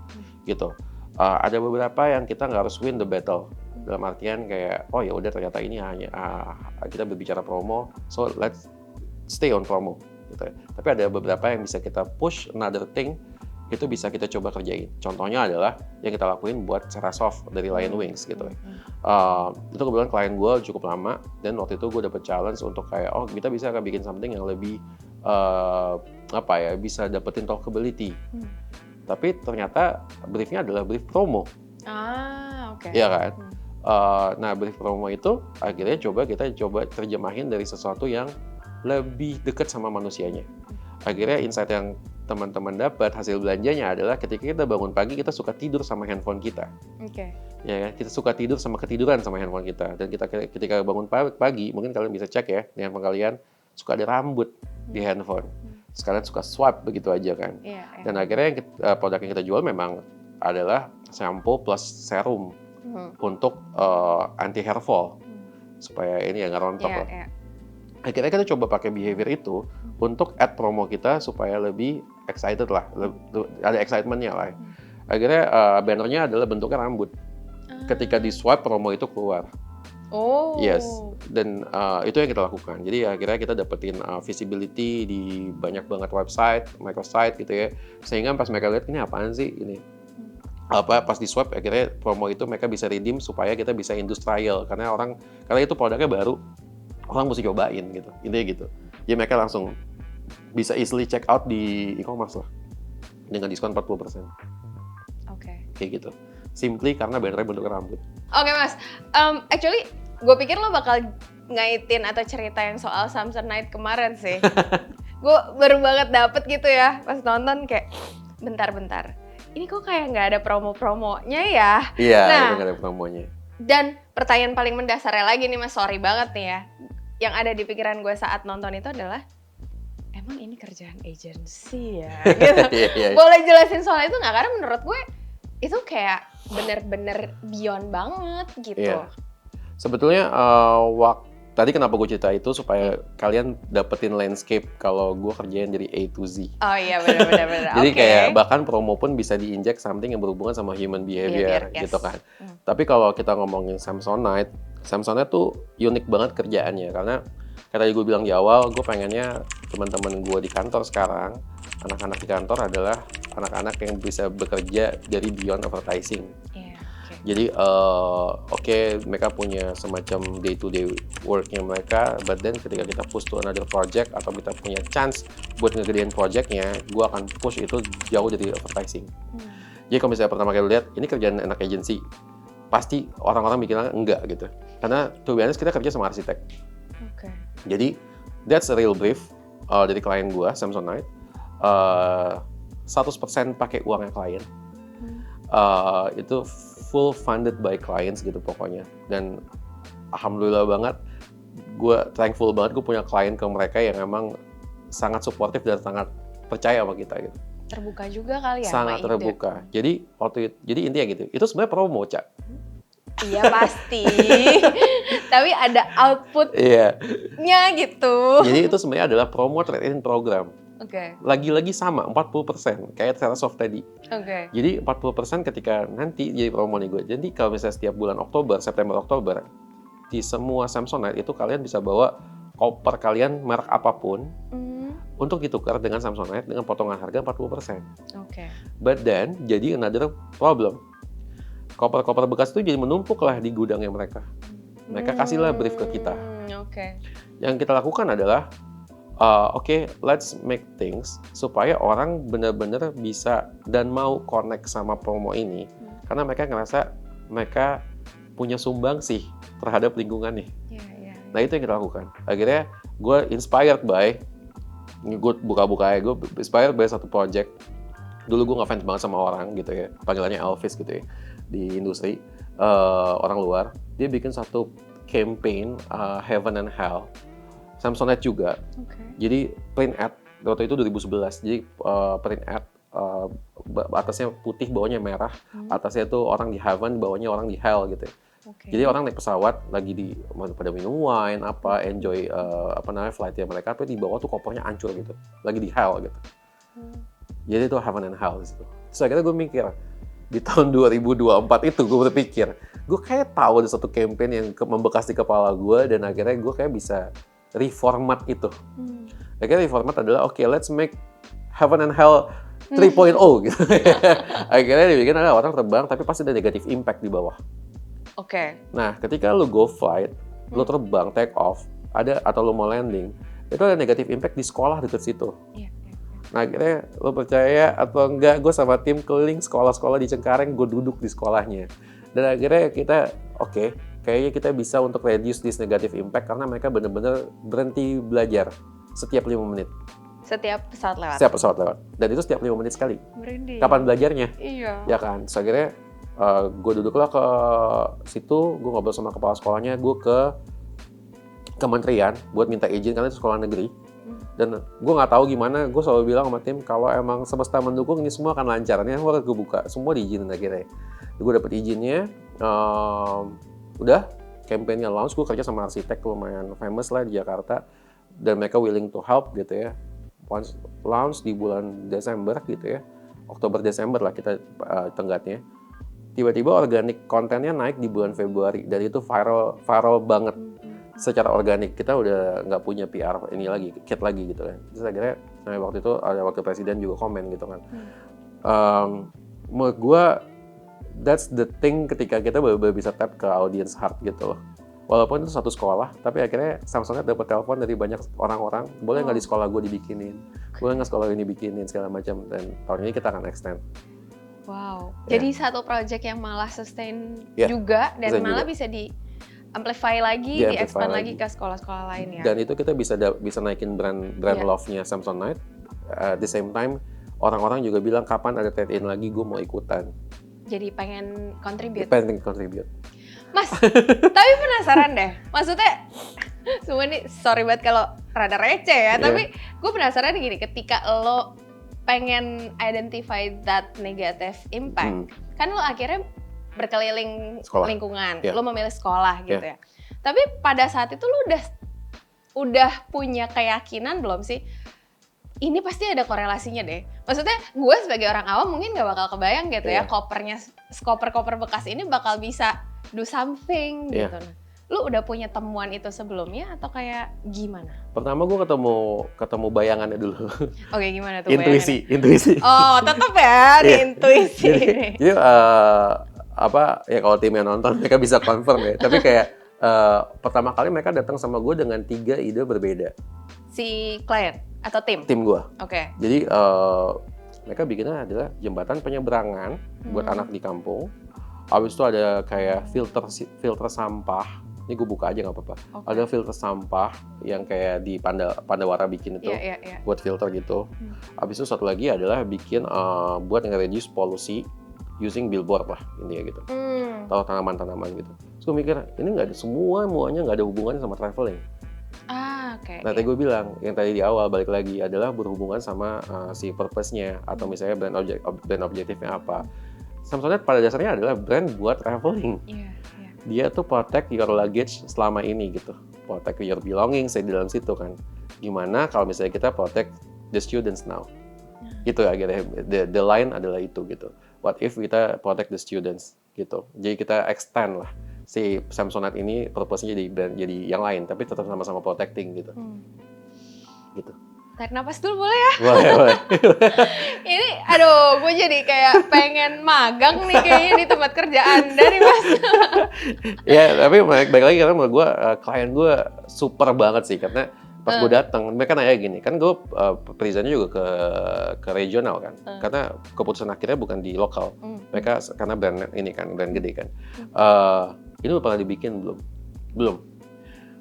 gitu. Ada beberapa yang kita nggak harus win the battle, dalam artian kayak, oh ya udah ternyata ini hanya kita berbicara promo, so let's stay on promo, gitu ya. Tapi ada beberapa yang bisa kita push another thing, itu bisa kita coba kerjain. Contohnya adalah yang kita lakuin buat Serasoft dari Lionwings gitu. Itu kebetulan klien gue cukup lama, dan waktu itu gue dapet challenge untuk kayak, kita bisa bikin something yang lebih bisa dapetin talkability. Tapi ternyata briefnya adalah brief promo. Iya kan? Nah brief promo itu akhirnya kita coba terjemahin dari sesuatu yang lebih dekat sama manusianya. Akhirnya insight yang teman-teman dapat hasil belanjanya adalah ketika kita bangun pagi kita suka tidur sama handphone kita. Ya, kita suka tidur sama ketiduran sama handphone kita. Dan kita ketika bangun pagi, mungkin kalian bisa cek ya di handphone kalian suka ada rambut di handphone. Sekalian suka swipe begitu aja kan. Dan akhirnya produk yang kita jual memang adalah shampoo plus serum untuk anti hair fall supaya ini ya nggak rontok lah. Akhirnya kita coba pakai behavior itu untuk add promo kita supaya lebih excited lah, ada excitementnya lah. Akhirnya bannernya adalah bentuknya rambut. Ketika di swipe promo itu keluar. Yes, dan itu yang kita lakukan. Jadi akhirnya kita dapetin visibility di banyak banget website, microsite gitu ya. Sehingga pas mereka lihat ini apaan sih ini? Pas di swipe akhirnya promo itu mereka bisa redeem supaya kita bisa industrial karena itu produknya baru. Orang mesti cobain gitu, intinya gitu. Jadi mereka langsung bisa easily check out di e-commerce lah dengan diskon 40%. Kayak gitu. Simply karena bannernya bentuk rambut. Mas, actually gue pikir lo bakal ngaitin atau cerita yang soal Samsonite kemarin sih. Gue baru banget dapet gitu ya pas nonton kayak bentar. Ini kok kayak nggak ada promo-promonya ya? Iya, nggak ada promonya. Dan pertanyaan paling mendasarnya lagi nih Mas, sorry banget nih ya. Yang ada di pikiran gue saat nonton itu adalah emang ini kerjaan agensi ya? Gitu. Boleh jelasin soal itu nggak? Karena menurut gue itu kayak bener-bener beyond banget gitu. Sebetulnya tadi kenapa gue cerita itu supaya kalian dapetin landscape kalau gue kerjain dari A to Z. Oh iya benar. Jadi kayak bahkan promo pun bisa diinjek something yang berhubungan sama human behavior gitu kan. Tapi kalau kita ngomongin Samsonite tuh unik banget kerjaannya karena kayak tadi gue bilang di awal, gue pengennya teman-teman gue di kantor sekarang, anak-anak di kantor adalah anak-anak yang bisa bekerja dari beyond advertising. Jadi mereka punya semacam day-to-day work-nya mereka, but then ketika kita push to another project atau kita punya chance buat ngegedein project-nya, gue akan push itu jauh dari advertising. Jadi kalau misalnya pertama kali lihat, ini kerjaan anak agency, pasti orang-orang mikirnya enggak gitu. Karena to be honest, kita kerja sama arsitek. Jadi that's a real brief dari klien gue, Samsonite. 100% pakai uangnya klien. Itu full funded by clients gitu pokoknya. Dan alhamdulillah banget, gue thankful banget gue punya klien ke mereka yang emang sangat suportif dan sangat percaya sama kita gitu. Terbuka juga kali ya? Sangat terbuka. Jadi intinya gitu. Itu sebenarnya promo, Cak. Iya pasti. Tapi ada outputnya gitu. Jadi itu sebenarnya adalah promo trade-in program. Lagi-lagi sama 40% kayak Terrasoft tadi. Jadi 40% ketika nanti jadi promo nih gue. Jadi kalau misalnya setiap bulan September Oktober di semua Samsonite itu kalian bisa bawa koper kalian merek apapun untuk ditukar dengan Samsonite dengan potongan harga 40%. But then jadi another problem. Koper-koper bekas itu jadi menumpuk lah di gudangnya mereka. Mereka kasihlah brief ke kita. Yang kita lakukan adalah let's make things supaya orang benar-benar bisa dan mau connect sama promo ini karena mereka ngerasa mereka punya sumbang sih terhadap lingkungannya. Nah itu yang kita lakukan. Akhirnya gue inspired by satu project. Dulu gue ngefans banget sama orang gitu ya, panggilannya Elvis gitu ya di industri orang luar. Dia bikin satu campaign Heaven and Hell. Samsonite juga. Jadi print ad waktu itu 2011. Jadi print ad atasnya putih, bawahnya merah. Atasnya tuh orang di heaven, bawahnya orang di hell gitu. Jadi orang naik pesawat lagi pada minum wine enjoy flightnya mereka, tapi di bawah tuh kopernya hancur gitu. Lagi di hell gitu. Jadi itu heaven and hell gitu. Terus akhirnya gue mikir di tahun 2024 itu gue berpikir gue kayak tahu ada satu campaign yang membekas di kepala gue dan akhirnya gue kayak bisa reformat itu. Akhirnya reformat adalah let's make Heaven and Hell 3.0 gitu. Akhirnya dibikin ada orang terbang tapi pasti ada negative impact di bawah. Nah, ketika lu go flight, lu terbang, take off, atau lu mau landing, itu ada negative impact di sekolah dekat situ. Nah, akhirnya lu percaya atau enggak, gue sama tim keliling sekolah-sekolah di Cengkareng, gue duduk di sekolahnya. Dan akhirnya kita, kayaknya kita bisa untuk reduce this negative impact karena mereka benar-benar berhenti belajar setiap 5 menit. Setiap pesawat lewat? Setiap pesawat lewat. Dan itu setiap 5 menit sekali. Berhenti. Kapan belajarnya? Iya. Ya kan, so akhirnya gue duduklah ke situ, gue ngobrol sama kepala sekolahnya, gue ke kementerian buat minta izin karena itu sekolah negeri. Dan gue nggak tahu gimana, gue selalu bilang sama tim kalau emang semesta mendukung ini semua akan lancar. Ini gue buka, semua diizinin akhirnya. Gue dapet izinnya, udah campaign-nya launch, gue kerja sama arsitek lumayan famous lah di Jakarta dan mereka willing to help gitu ya. Once launch di bulan Desember gitu ya, Oktober-Desember lah kita tenggatnya. Tiba-tiba organik kontennya naik di bulan Februari dan itu viral banget. Secara organik kita udah nggak punya PR ini lagi, kit lagi gitu kan. Terus akhirnya waktu itu ada wakil presiden juga komen gitu kan. Menurut gue that's the thing ketika kita benar-benar bisa tap ke audience heart gitu loh. Walaupun itu satu sekolah, tapi akhirnya Samsonite dapat telepon dari banyak orang-orang, boleh nggak di sekolah gue dibikinin, boleh nggak sekolah ini bikinin segala macam. Dan tahun ini kita akan extend. Wow, jadi satu project yang malah sustain juga dan malah bisa di amplify lagi, di expand lagi ke sekolah-sekolah lain ya. Dan itu kita bisa naikin brand love-nya Samsonite. At the same time, orang-orang juga bilang kapan ada trade-in lagi, gue mau ikutan. Jadi pengen contribute. Mas, tapi penasaran deh. Maksudnya, semua ini sorry banget kalau rada receh ya, tapi gue penasaran gini, ketika lo pengen identify that negative impact, kan lo akhirnya berkeliling lingkungan, lo memilih sekolah gitu ya. Tapi pada saat itu lo udah punya keyakinan belum sih? Ini pasti ada korelasinya deh. Maksudnya gue sebagai orang awam mungkin gak bakal kebayang gitu ya, koper bekas ini bakal bisa do something gitu. Nah, lu udah punya temuan itu sebelumnya atau kayak gimana? Pertama gue ketemu bayangannya dulu. Oke, gimana tuh intuisi. Oh, tetap ya di intuisi. Jadi ya kalau timnya nonton mereka bisa confirm ya. Tapi kayak pertama kali mereka datang sama gue dengan 3 ide berbeda. Si klien atau tim? Tim gue. Oke. Jadi mereka bikinnya adalah jembatan penyeberangan buat anak di kampung. Habis itu ada kayak filter sampah. Ini gue buka aja nggak apa-apa. Ada filter sampah yang kayak di Pandawara bikin itu buat filter gitu. Habis itu satu lagi adalah bikin buat nge-reduce polusi using billboard lah intinya gitu. Atau tanaman-tanaman gitu. Terus gue mikir ini nggak ada semuanya nggak ada hubungannya sama traveling. Nah, tadi gue bilang yang tadi di awal balik lagi adalah berhubungan sama si purpose-nya atau misalnya brand objektifnya apa. Samsonite pada dasarnya adalah brand buat traveling. Dia tuh protect your luggage selama ini gitu. Protect your belongings di dalam situ kan. Gimana kalau misalnya kita protect the students now? Gitu akhirnya. The line adalah itu gitu. What if kita protect the students gitu. Jadi kita extend lah. Si Samsonite ini purpose-nya jadi yang lain. Tapi tetap sama-sama protecting gitu. Gitu. Tarik napas dulu boleh ya? Boleh. Ini, aduh, gue jadi kayak pengen magang nih kayaknya di tempat kerja Anda nih, Mas. Ya, tapi baik lagi karena menurut gue, klien gue super banget sih. Karena pas gue datang, mereka nanya gini, kan gue presentnya juga ke regional kan. Karena keputusan akhirnya bukan di lokal. Mereka, karena brand ini kan, brand gede kan. Ini udah pernah dibikin belum? Belum.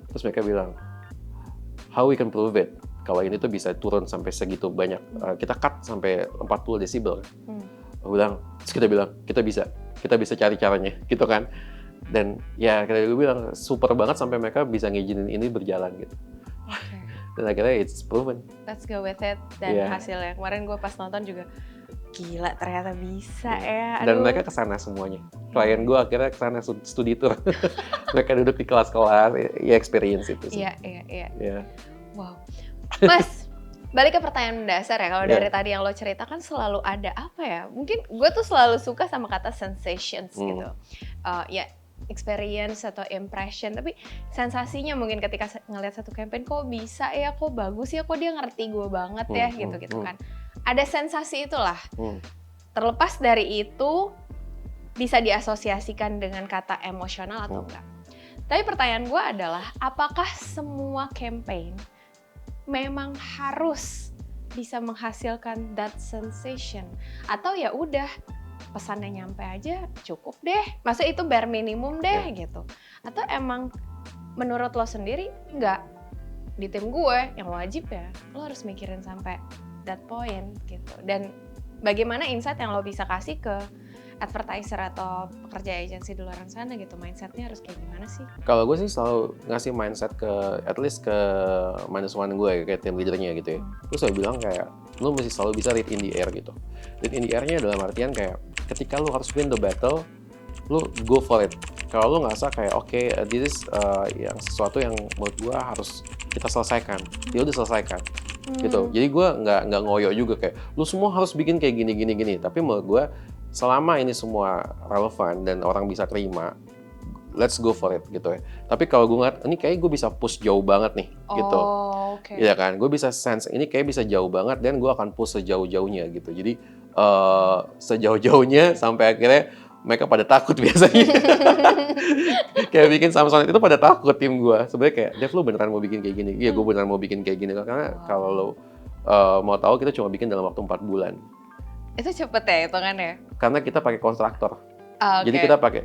Terus mereka bilang, how we can prove it? Kalau ini tuh bisa turun sampai segitu banyak, kita cut sampai 40 desibel. Terus kita bilang, kita bisa cari caranya, gitu kan. Dan ya kayak gue bilang, super banget sampai mereka bisa ngizinin ini berjalan gitu. Dan akhirnya it's proven. Let's go with it. Dan hasilnya, kemarin gue pas nonton juga, gila ternyata bisa ya. Dan mereka kesana semuanya. Klien gue akhirnya kesana studi tour. Mereka duduk di kelas-kelas, ya experience itu sih. Iya. Wow. Mas, balik ke pertanyaan dasar ya. Kalau dari tadi yang lo ceritakan selalu ada apa ya? Mungkin gue tuh selalu suka sama kata sensations gitu. Ya experience atau impression. Tapi sensasinya mungkin ketika ngelihat satu campaign, kok bisa ya, kok bagus ya, kok dia ngerti gue banget ya gitu kan. Ada sensasi itulah. Terlepas dari itu bisa diasosiasikan dengan kata emosional atau enggak. Tapi pertanyaan gue adalah, apakah semua campaign memang harus bisa menghasilkan that sensation, atau ya udah pesannya nyampe aja cukup deh. Masa itu bare minimum deh gitu. Atau emang menurut lo sendiri enggak, di tim gue yang wajib ya lo harus mikirin sampai that point gitu. Dan bagaimana insight yang lo bisa kasih ke advertiser atau pekerja agensi di luar sana gitu, mindsetnya harus kayak gimana sih? Kalau gue sih selalu ngasih mindset ke, at least ke -1 gue, kayak tim leadernya gitu ya. Terus saya bilang kayak, lu mesti selalu bisa read in the air gitu. Read in the air-nya dalam artian kayak, ketika lu harus win the battle, lu go for it. Kalau lu ngerasa kayak, oke, this is yang sesuatu yang menurut gue harus kita selesaikan, ya udah selesaikan. Gitu. Jadi gue nggak ngoyo juga kayak, lu semua harus bikin kayak gini. Tapi menurut gue, selama ini semua relevan dan orang bisa terima, let's go for it gitu ya. Tapi kalau gue ngeliat, ini kayak gue bisa push jauh banget nih, gitu. Okay. Iya kan, gue bisa sense ini kayak bisa jauh banget dan gue akan push sejauh-jauhnya gitu. Jadi sejauh-jauhnya sampai akhirnya mereka pada takut biasanya. Kayak bikin Samsonite itu pada takut tim gue. Sebenarnya kayak, Dev lu beneran mau bikin kayak gini? Iya, gue beneran mau bikin kayak gini. Karena kalau lo mau tahu kita cuma bikin dalam waktu 4 bulan. Itu cepet ya hitungannya? Karena kita pakai kontraktor. Okay. Jadi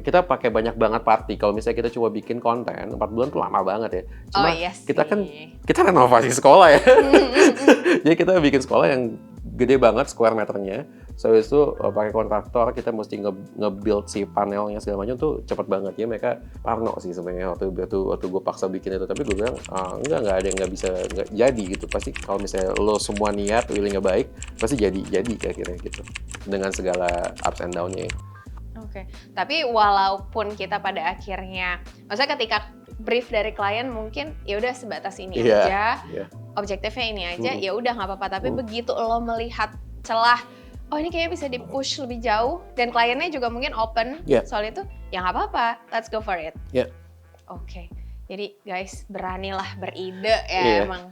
kita pakai banyak banget party. Kalau misalnya kita coba bikin konten 4 bulan tuh lama banget ya. Cuma kita renovasi sekolah ya. Jadi kita bikin sekolah yang gede banget square meternya. So itu pakai kontraktor, kita mesti nge-build si panelnya segala macam tuh cepet banget ya. Mereka parno sih sebenarnya waktu gue paksa bikin itu. Tapi gue bilang nggak ada yang nggak bisa nggak jadi gitu. Pasti kalau misalnya lo semua niat, willingnya baik, pasti jadi kira-kira gitu. Dengan segala ups and down-nya. Oke, tapi walaupun kita pada akhirnya, maksudnya ketika brief dari klien mungkin ya udah sebatas ini aja, objektifnya ini aja, ya udah nggak apa-apa. Tapi begitu lo melihat celah, oh ini kayaknya bisa di-push lebih jauh, dan kliennya juga mungkin open soal itu, ya nggak apa-apa, let's go for it. Oke. Jadi guys, beranilah beride ya emang.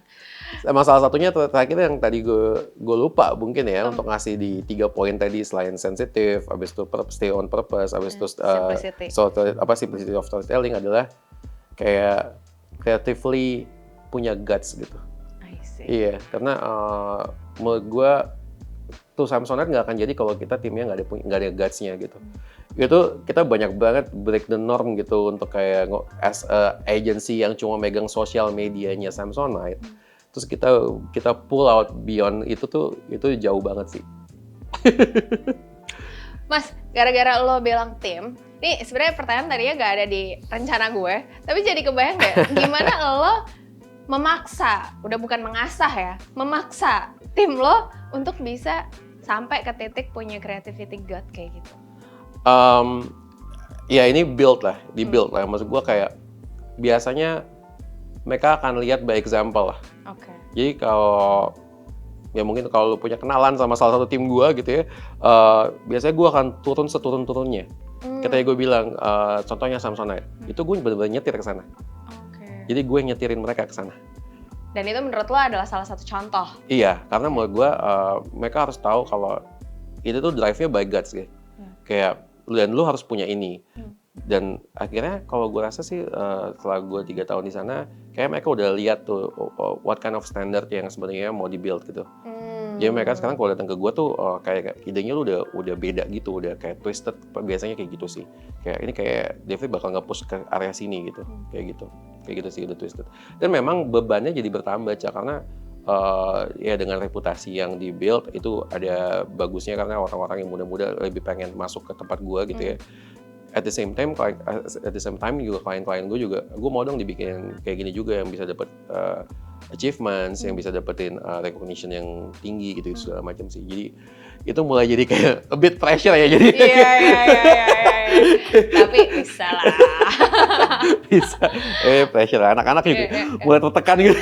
Sama salah satunya terakhir yang tadi gue lupa mungkin ya untuk ngasih di 3 poin tadi, selain sensitif, abis itu stay on purpose, abis itu simplicity of storytelling adalah kayak creatively punya guts gitu. I see. Iya, karena menurut gue tuh Samsonite nggak akan jadi kalau kita timnya nggak ada guts-nya gitu. Itu kita banyak banget break the norm gitu untuk kayak as a agency yang cuma megang sosial medianya Samsonite. Terus kita pull out beyond itu jauh banget sih. Mas, gara-gara lo bilang tim, nih sebenarnya pertanyaan tadinya nggak ada di rencana gue, tapi jadi kebayang deh gimana lo memaksa, udah bukan mengasah ya, memaksa tim lo untuk bisa sampai ke titik punya creativity gut kayak gitu. Ya ini build lah. Maksud gue kayak biasanya mereka akan lihat by example lah. Okay. Jadi kalau ya mungkin kalau lu punya kenalan sama salah satu tim gue gitu ya, biasanya gue akan turun seturun-turunnya. Ketika gue bilang, contohnya Samsonite, itu gue benar-benar nyetir ke sana. Okay. Jadi gue nyetirin mereka ke sana. Dan itu menurut lo adalah salah satu contoh? Iya, karena menurut gue mereka harus tahu kalau itu tuh drive-nya by guts gitu. Kayak dan lu harus punya ini. Dan akhirnya kalau gue rasa sih setelah gue 3 tahun di sana, kayak mereka udah lihat tuh what kind of standard yang sebenarnya mau di-build gitu. Jadi mereka sekarang kalau datang ke gue tuh kayak idenya lu udah beda gitu, udah kayak twisted, biasanya kayak gitu sih. Kayak ini kayak David bakal nge-push ke area sini gitu, kayak gitu sih udah twisted. Dan memang bebannya jadi bertambah karena ya dengan reputasi yang di-build itu ada bagusnya karena orang-orang yang muda-muda lebih pengen masuk ke tempat gue gitu ya. At the same time juga klien-klien gue juga, gue mau dong dibikin kayak gini juga yang bisa dapat achievements, yang bisa dapetin recognition yang tinggi gitu segala macam sih. Jadi itu mulai jadi kayak a bit pressure ya jadi. Iya. Tapi bisa lah. Bisa. Pressure anak-anak juga mulai tertekan gitu.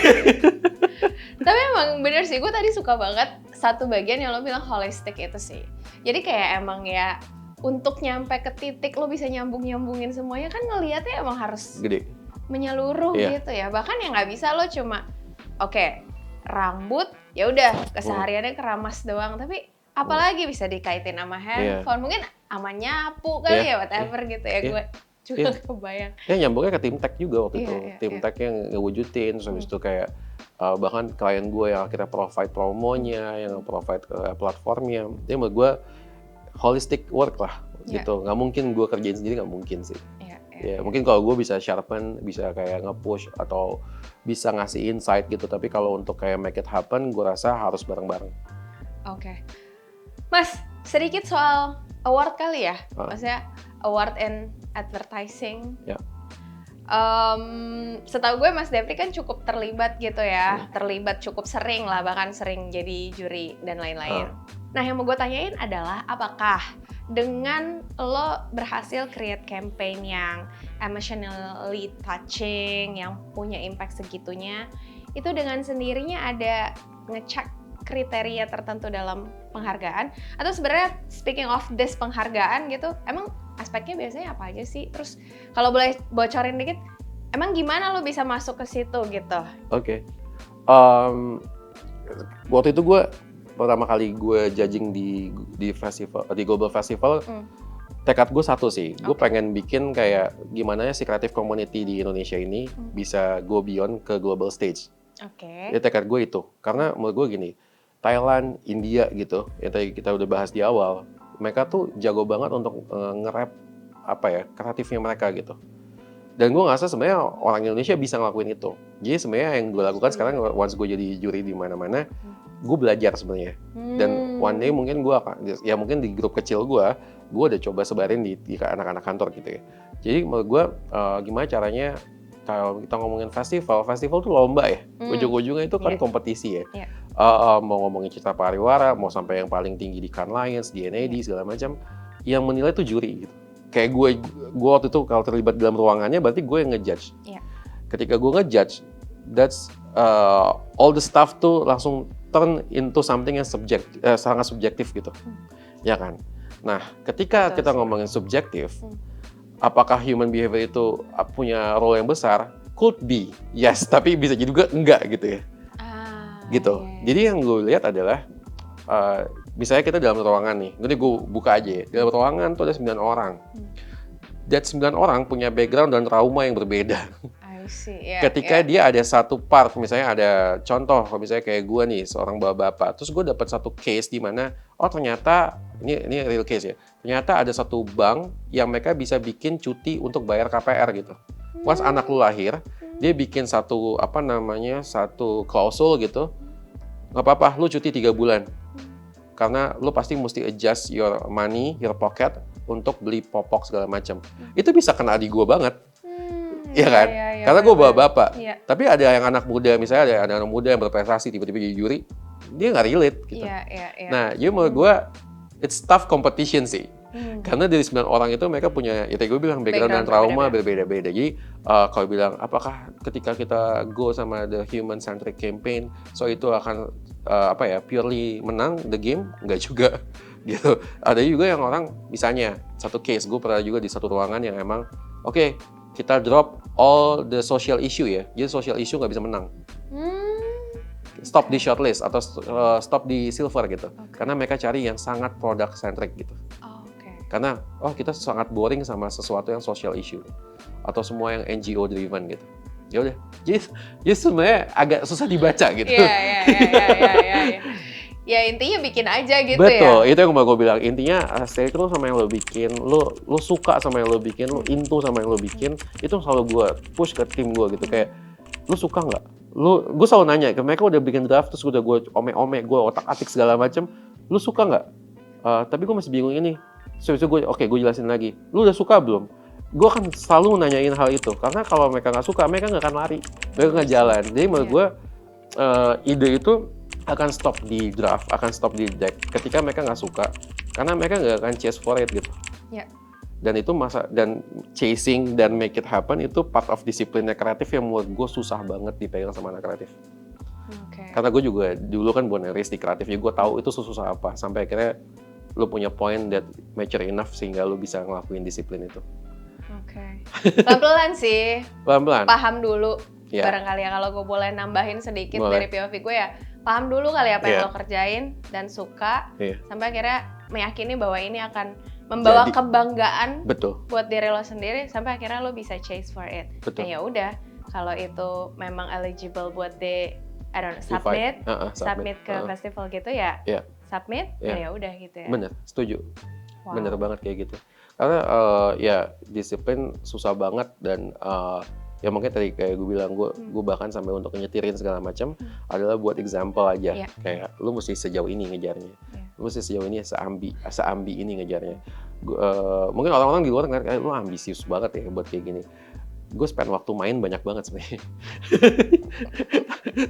Tapi emang bener sih, gue tadi suka banget satu bagian yang lo bilang holistic itu sih. Jadi kayak emang ya untuk nyampe ke titik lo bisa nyambungin semuanya kan ngelihatnya emang harus gede, menyeluruh gitu ya. Bahkan ya nggak bisa lo cuma rambut ya udah kesehariannya keramas doang, tapi apalagi bisa dikaitin sama handphone, mungkin sama nyapu kali ya whatever gitu ya. Gue juga kebayang. Ya nyambungnya ke tim tech juga waktu itu. Tim tech yang ngewujudin, habis itu kayak bahkan klien gue yang akhirnya provide promonya, yang provide platformnya. Jadi menurut gue holistic work lah gitu. Nggak mungkin gue kerjain sendiri, nggak mungkin sih. Ya mungkin kalau gue bisa sharpen, bisa kayak nge-push atau bisa ngasih insight gitu. Tapi kalau untuk kayak make it happen, gue rasa harus bareng-bareng. Oke. Mas, sedikit soal award kali ya? Maksudnya award in advertising. Ya. Setahu gue Mas Devri kan cukup terlibat gitu ya. Terlibat cukup sering lah, bahkan sering jadi juri dan lain-lain. Nah yang mau gue tanyain adalah apakah dengan lo berhasil create campaign yang emotionally touching, yang punya impact segitunya, itu dengan sendirinya ada ngecek kriteria tertentu dalam penghargaan? Atau sebenarnya speaking of this penghargaan gitu, emang aspeknya biasanya apa aja sih? Terus kalau boleh bocorin dikit, emang gimana lo bisa masuk ke situ gitu? Oke. Waktu itu gue pertama kali gue judging di festival, di Global Festival, tekad gue satu sih, gue pengen bikin kayak gimana ya si creative community di Indonesia ini bisa go beyond ke global stage. Jadi tekad gue itu, karena menurut gue gini, Thailand, India gitu, yang tadi kita udah bahas di awal, mereka tuh jago banget untuk nge-rap kreatifnya mereka gitu. Dan gue ngerasa sebenarnya orang Indonesia bisa ngelakuin itu. Jadi sebenarnya yang gue lakukan sekarang, once gue jadi juri di mana-mana, gue belajar sebenarnya. Dan one day mungkin gue akan, ya mungkin di grup kecil gue udah coba sebarin di anak-anak kantor gitu ya. Jadi menurut gue gimana caranya kalau kita ngomongin festival tuh lomba ya. Ujung-ujungnya itu kan kompetisi ya. Mau ngomongin Citra Pariwara, mau sampai yang paling tinggi di Cannes Lions, di NAD segala macam, yang menilai tuh juri gitu. Kayak gue waktu itu kalau terlibat dalam ruangannya berarti gue yang ngejudge. Ketika gue ngejudge, that's all the stuff tuh langsung turn into something yang sangat subjektif gitu. Ya kan? Nah, ketika kita ngomongin subjektif, apakah human behavior itu punya role yang besar? Could be, yes, tapi bisa juga enggak gitu ya. Gitu. Jadi yang gue lihat adalah misalnya kita dalam ruangan nih, nanti gue buka aja ya. Dalam ruangan tuh ada 9 orang. Dan 9 orang punya background dan trauma yang berbeda. Ketika dia ada satu part, misalnya ada contoh, misalnya kayak gue nih, seorang bapak-bapak, terus gue dapat satu case di mana, oh ternyata, ini real case ya, ternyata ada satu bank yang mereka bisa bikin cuti untuk bayar KPR gitu. Once anak lu lahir, dia bikin satu klausul gitu, nggak apa-apa, lu cuti 3 bulan. Karena lu pasti mesti adjust your money, your pocket, untuk beli popok segala macam. Itu bisa kena di gue banget. Iya kan? Karena gue bapak-bapak. Tapi ada yang anak muda, misalnya ada anak muda yang berprestasi tiba-tiba jadi juri, dia nggak relate gitu. Nah, jadi menurut gue, it's tough competition sih. Karena dari 9 orang itu mereka punya, ya tadi gue bilang background dan trauma berbeda-beda. Jadi kalau bilang, apakah ketika kita go sama the human centric campaign, so itu akan purely menang the game? Nggak juga. Gitu. Ada juga yang orang, misalnya satu case, gue pernah juga di satu ruangan yang emang, oke, kita drop all the social issue ya, jadi social issue nggak bisa menang. Stop di shortlist atau stop di silver gitu, karena mereka cari yang sangat product centric gitu. Karena kita sangat boring sama sesuatu yang social issue atau semua yang NGO driven gitu. Ya udah, jadi sebenarnya agak susah dibaca gitu. Iya. Ya intinya bikin aja gitu. Betul, itu yang mau gue bilang. Intinya stay true sama yang lo bikin, lo suka sama yang lo bikin, lo into sama yang lo bikin, itu selalu gue push ke tim gue gitu. Kayak, lo suka nggak? Gue selalu nanya, ke mereka udah bikin draft, terus udah gue ome-ome, gue otak-atik segala macem, lo suka nggak? Tapi gue masih bingung ini. So gue jelasin lagi. Lo udah suka belum? Gue akan selalu nanyain hal itu, karena kalau mereka nggak suka, mereka nggak akan lari, mereka nggak jalan. Jadi menurut gue, ide itu akan stop di draft, akan stop di deck ketika mereka nggak suka, karena mereka nggak akan chase for it gitu. Dan itu dan chasing dan make it happen itu part of disiplinnya kreatif yang menurut gue susah banget dipegang sama anak kreatif. Karena gue juga dulu kan boneris di kreatif, jadi gue tahu itu susah apa, sampai akhirnya lo punya point that mature enough sehingga lo bisa ngelakuin disiplin itu. Pelan-pelan sih. Pelan-pelan. Paham dulu. Barangkali ya kalau gue boleh nambahin sedikit dari POV gue ya. Paham dulu kali apa yang lo kerjain dan suka, sampai akhirnya meyakini bahwa ini akan membawa kebanggaan buat diri lo sendiri, sampai akhirnya lo bisa chase for it. Nah ya udah, kalau itu memang eligible buat submit ke festival gitu ya, submit, ya udah gitu ya. Bener, setuju. Bener banget kayak gitu. Karena ya disiplin susah banget dan ya mungkin tadi kayak gue bilang, gue bahkan sampai untuk nyetirin segala macam adalah buat example aja. Kayak lu mesti sejauh ini ngejarnya, lu mesti sejauh ini seambi ini ngejarnya. Mungkin orang-orang di luar ngeliat kayak lu ambisius banget ya buat kayak gini. Gue spend waktu main banyak banget sebenarnya.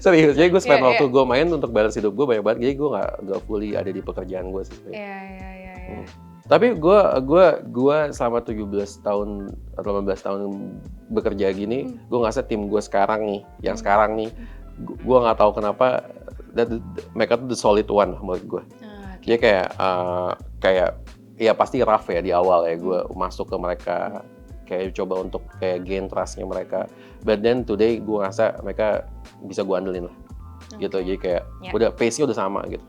Serius, jadi gue spend waktu gue main untuk balance hidup gue banyak banget. Jadi gue nggak fully ada di pekerjaan gue sih. Tapi gue selama 17 tahun atau 18 tahun bekerja gini, gue ngerasa tim gue sekarang nih, yang sekarang nih, gue nggak tahu kenapa mereka tuh the solid one menurut gue. Jadi kayak ya pasti rough ya di awal ya, gue masuk ke mereka, kayak coba untuk kayak gain trust-nya mereka. But then today gue ngerasa mereka bisa gue andelin lah, gitu. Jadi kayak udah pace-nya udah sama gitu.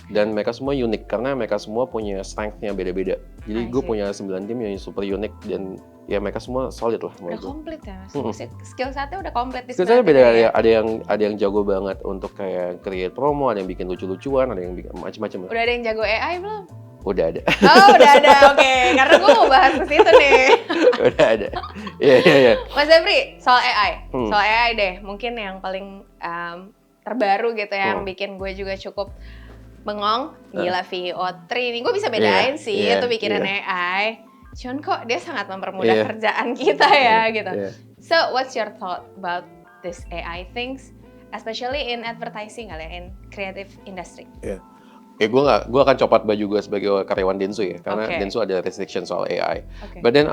Dan mereka semua unik karena mereka semua punya strength-nya beda-beda. Jadi gue punya 9 tim yang super unik dan ya mereka semua solid lah. Udah komplit ya mas, skill setnya udah komplit di skill setnya beda, ada yang jago banget untuk kayak create promo, ada yang bikin lucu-lucuan, ada yang bikin macam-macam. Udah ada yang jago AI belum? Udah ada. Oh udah ada, oke. Karena gue mau bahas ke situ nih. Udah ada. Iya. Mas Zefri, soal AI deh, mungkin yang paling terbaru gitu ya, yang bikin gue juga cukup bengong, gila VO3 nih, gue bisa bedain sih itu bikinan AI. Cuman kok dia sangat mempermudah kerjaan kita ya gitu. So what's your thought about this AI things, especially in advertising kali ya, in creative industry? Gue akan copot baju gue sebagai karyawan Dentsu ya, karena Dentsu ada restriction soal AI. But then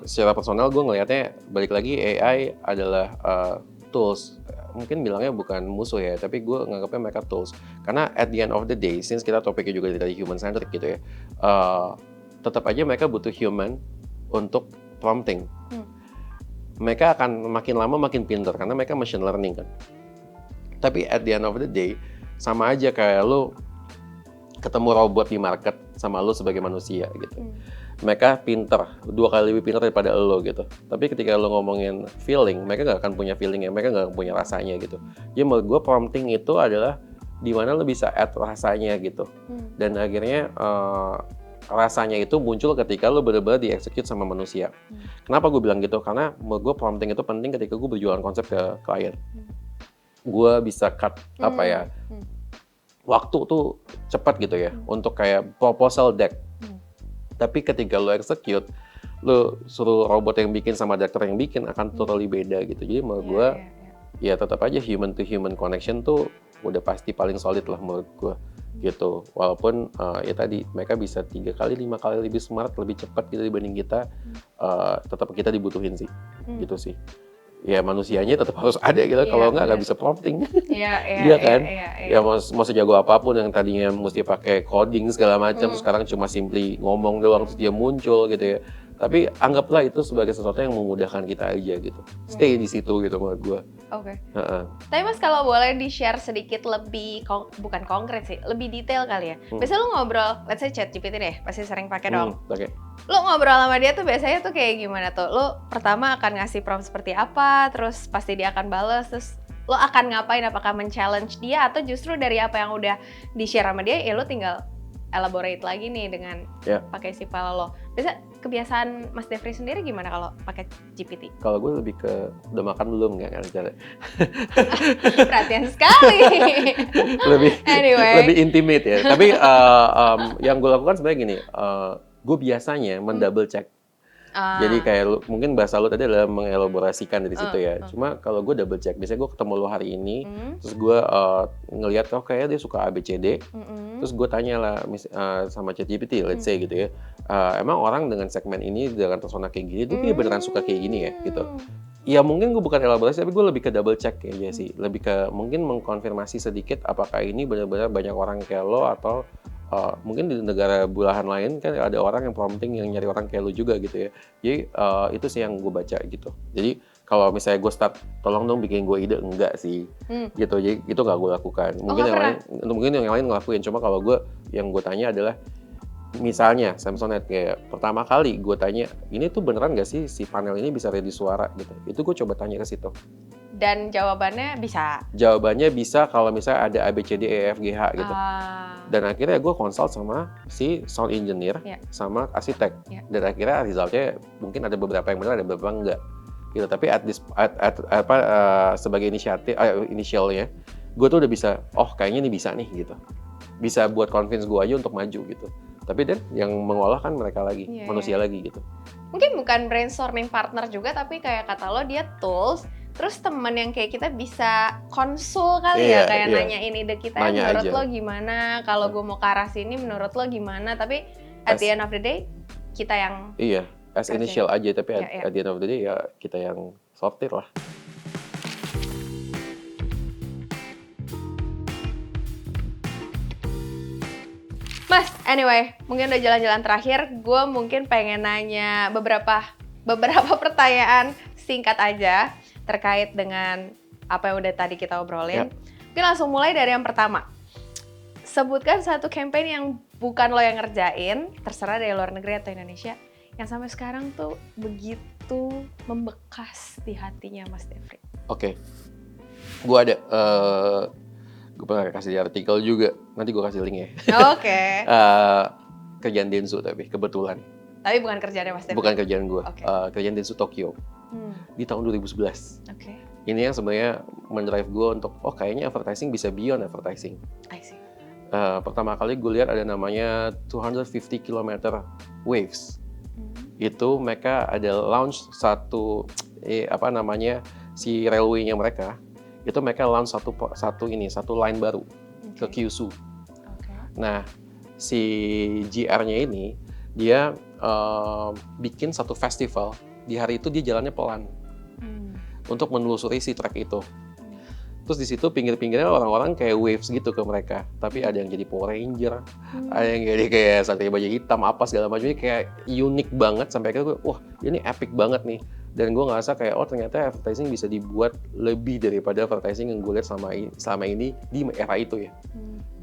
secara personal gue ngelihatnya balik lagi AI adalah tools. Mungkin bilangnya bukan musuh ya, tapi gue nganggapnya mereka tools. Karena at the end of the day, since kita topiknya juga dari human centric gitu ya, tetap aja mereka butuh human untuk prompting. Mereka akan makin lama makin pintar karena mereka machine learning kan. Tapi at the end of the day, sama aja kayak lo ketemu robot di market sama lo sebagai manusia gitu. Mereka pinter, 2 kali lebih pinter daripada lo gitu. Tapi ketika lo ngomongin feeling, mereka nggak akan punya feelingnya, mereka nggak punya rasanya gitu. Jadi menurut gue prompting itu adalah di mana lo bisa add rasanya gitu. Dan akhirnya rasanya itu muncul ketika lo benar-benar di-execute sama manusia. Kenapa gue bilang gitu? Karena menurut gue prompting itu penting ketika gue berjualan konsep ke klien. Gue bisa cut waktu tuh cepat gitu ya, untuk kayak proposal deck. Tapi ketika lo execute, lo suruh robot yang bikin sama director yang bikin akan totally beda gitu. Jadi menurut gue, ya tetap aja human to human connection tuh udah pasti paling solid lah menurut gue gitu. Walaupun ya tadi mereka bisa 3 kali, 5 kali lebih smart, lebih cepat gitu dibanding kita, tetap kita dibutuhin sih, gitu sih. Ya manusianya tetap harus ada gitu, kalau nggak bisa prompting. Iya kan? Ya mau sejago apapun yang tadinya mesti pakai coding segala macam, sekarang cuma simply ngomong doang terus dia muncul gitu ya. Tapi anggaplah itu sebagai sesuatu yang memudahkan kita aja gitu. Stay di situ gitu menurut gue. Tapi mas kalau boleh di-share sedikit lebih, bukan konkret sih, lebih detail kali ya. Biasanya lu ngobrol, let's say ChatGPT deh, pasti sering pakai dong. Lu ngobrol sama dia tuh biasanya tuh kayak gimana tuh? Lu pertama akan ngasih prompt seperti apa, terus pasti dia akan bales, terus lu akan ngapain? Apakah men-challenge dia atau justru dari apa yang udah di-share sama dia, ya lu tinggal elaborate lagi nih dengan pakai sifal lo. Biasa kebiasaan Mas Zefri sendiri gimana kalau pakai GPT? Kalau gue lebih ke udah makan belum nggak cara. Perhatian sekali. lebih intimate ya. Tapi yang gue lakukan sebenarnya gini, gue biasanya mendouble check. Jadi kayak mungkin bahasa lo tadi adalah mengelaborasikan dari situ ya. Cuma kalau gue double check, biasanya gue ketemu lo hari ini, terus gue ngelihat kayaknya dia suka ABCD, terus gue tanya lah sama ChatGPT, let's say gitu ya, emang orang dengan segmen ini dengan persona kayak gini, dia beneran suka kayak gini ya gitu. Ya mungkin gue bukan elaborasi, tapi gue lebih ke double check aja sih, lebih ke mungkin mengkonfirmasi sedikit apakah ini benar-benar banyak orang kayak lo atau mungkin di negara belahan lain kan ada orang yang prompting yang nyari orang kayak lu juga gitu ya. Jadi itu sih yang gue baca gitu. Jadi kalau misalnya gue start, tolong dong bikin gue ide, enggak sih gitu. Jadi itu nggak gue lakukan. Mungkin yang lain ngelakuin. Cuma kalau gue, yang gue tanya adalah misalnya Samsonite kayak pertama kali gue tanya, ini tuh beneran nggak sih si panel ini bisa ready suara gitu. Itu gue coba tanya ke situ. Dan jawabannya bisa? Jawabannya bisa kalau misalnya ada A, B, C, D, E, F, G, H gitu. Dan akhirnya gue consult sama si sound engineer sama arsitek. Dan akhirnya resultnya mungkin ada beberapa yang benar, ada beberapa enggak. Gitu. Tapi sebagai inisialnya, gue tuh udah bisa, kayaknya ini bisa nih gitu. Bisa buat convince gue aja untuk maju gitu. Tapi dan yang mengolah kan mereka lagi, manusia lagi gitu. Mungkin bukan brainstorming partner juga, tapi kayak kata lo dia tools. Terus teman yang kayak kita bisa konsul kali kayak nanyain ide kita, menurut lo gimana? Kalau gue mau ke arah sini, menurut lo gimana? Tapi at the end of the day, kita yang as initial aja, tapi at the end of the day ya kita yang sortir lah. Mas, anyway, mungkin udah jalan-jalan terakhir, gue mungkin pengen nanya beberapa pertanyaan singkat aja terkait dengan apa yang udah tadi kita obrolin. Mungkin langsung mulai dari yang pertama. Sebutkan satu campaign yang bukan lo yang ngerjain, terserah dari luar negeri atau Indonesia, yang sampai sekarang tuh begitu membekas di hatinya Mas Devri. Oke. Gue ada, gue pernah kasih di artikel juga, nanti gue kasih link ya. Oke. Kerjaan Dentsu tapi kebetulan. Tapi bukan kerjaannya Mas Devri? Bukan kerjaan gue, kerjaan Dentsu Tokyo. Di tahun 2011. Ini yang sebenarnya mendrive gue untuk, kayaknya advertising bisa beyond advertising. I see. Pertama kali gue lihat ada namanya 250 km Waves. Itu mereka ada launch satu si railway-nya mereka. Itu mereka launch satu line baru ke Kyushu. Nah, si GR-nya ini dia bikin satu festival. Di hari itu dia jalannya pelan untuk menelusuri si track itu. Terus di situ pinggir-pinggirnya orang-orang kayak waves gitu ke mereka. Tapi ada yang jadi Power Ranger, ada yang jadi kayak Satria Baja Hitam, apa segala macam. Ini kayak unik banget sampai akhirnya gue, ini epic banget nih. Dan gue ngerasa kayak, ternyata advertising bisa dibuat lebih daripada advertising yang gue lihat selama ini di era itu ya.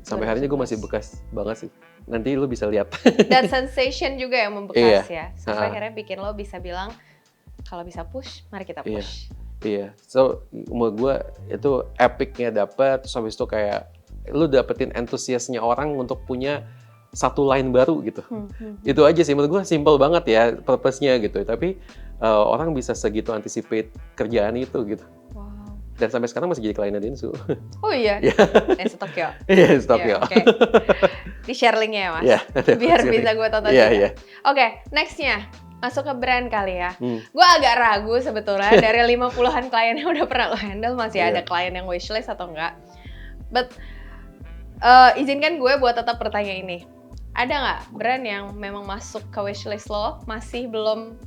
Sampai hari ini gue masih bekas banget sih. Nanti lo bisa lihat. Dan sensation juga yang membekas ya. Sampai akhirnya bikin lo bisa bilang, kalau bisa push, mari kita push. Iya, so menurut gue itu epicnya dapet, terus habis itu kayak lu dapetin antusiasnya orang untuk punya satu line baru gitu. Itu aja sih menurut gue, simple banget ya purpose-nya gitu. Tapi orang bisa segitu anticipate kerjaan itu gitu. Wow. Dan sampai sekarang masih jadi kliennya Dentsu. Oh iya? Dentsu Tokyo? Iya, Dentsu Tokyo. Okay. Di share link-nya ya Mas? Iya. Biar bisa gue tonton juga. Oke, next-nya. Masuk ke brand kali ya. Gue agak ragu sebetulnya dari 50-an klien yang udah pernah lo handle, masih ada klien yang wishlist atau enggak. But izinkan gue buat tetap bertanya ini. Ada nggak brand yang memang masuk ke wishlist lo, masih belum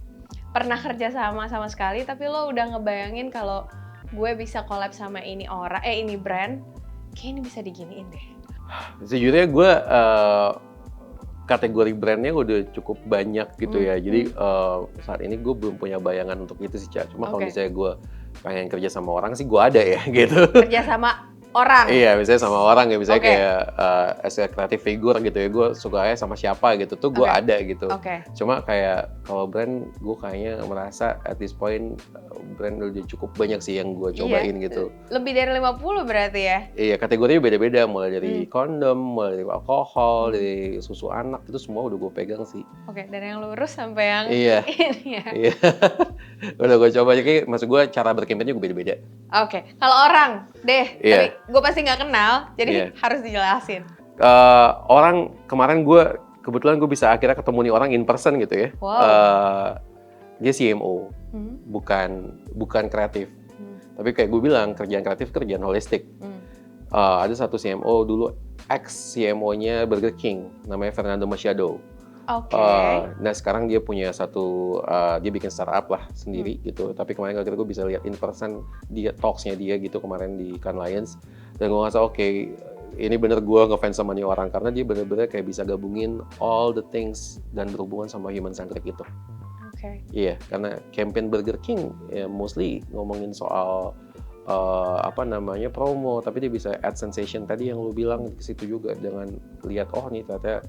pernah kerja sama sekali, tapi lo udah ngebayangin kalau gue bisa collab sama ini brand, kayak ini bisa diginiin deh. Sejujurnya gue kategori brandnya udah cukup banyak gitu ya. Jadi saat ini gue belum punya bayangan untuk itu sih, Ca. Cuma kalau misalnya gue pengen kerja sama orang sih gue ada ya gitu. Kerja sama orang? Iya, misalnya sama orang ya. Misalnya kayak as a creative figure gitu ya. Gue sukanya sama siapa gitu tuh gue ada gitu. Cuma kayak kalau brand gue kayaknya merasa at this point brand udah cukup banyak sih yang gue cobain gitu. Lebih dari 50 berarti ya? Iya, kategorinya beda-beda. Mulai dari kondom, mulai dari alkohol, dari susu anak, itu semua udah gue pegang sih. Oke, dari yang lurus sampai yang ini ya? Iya, udah gue coba. Jadi maksud gue cara berkampanye juga beda-beda. Oke, kalau orang deh, tapi gue pasti nggak kenal, jadi harus dijelasin. Orang, kemarin kebetulan gue bisa akhirnya ketemu nih orang in person gitu ya. Wow. Dia CMO, bukan kreatif. Tapi kayak gue bilang, kerjaan kreatif kerjaan holistik. Ada satu CMO dulu, ex-CMO-nya Burger King, namanya Fernando Machado. Nah sekarang dia punya dia bikin startup lah sendiri gitu. Tapi kemarin akhirnya gue bisa lihat in person talks-nya dia gitu kemarin di Cannes Lions. Dan gue ngerasa ini bener gue ngefans sama nih orang karena dia bener-bener kayak bisa gabungin all the things dan berhubungan sama human centric gitu. Iya, karena campaign Burger King ya mostly ngomongin soal promo, tapi dia bisa add sensation tadi yang lu bilang ke situ juga dengan lihat nih ternyata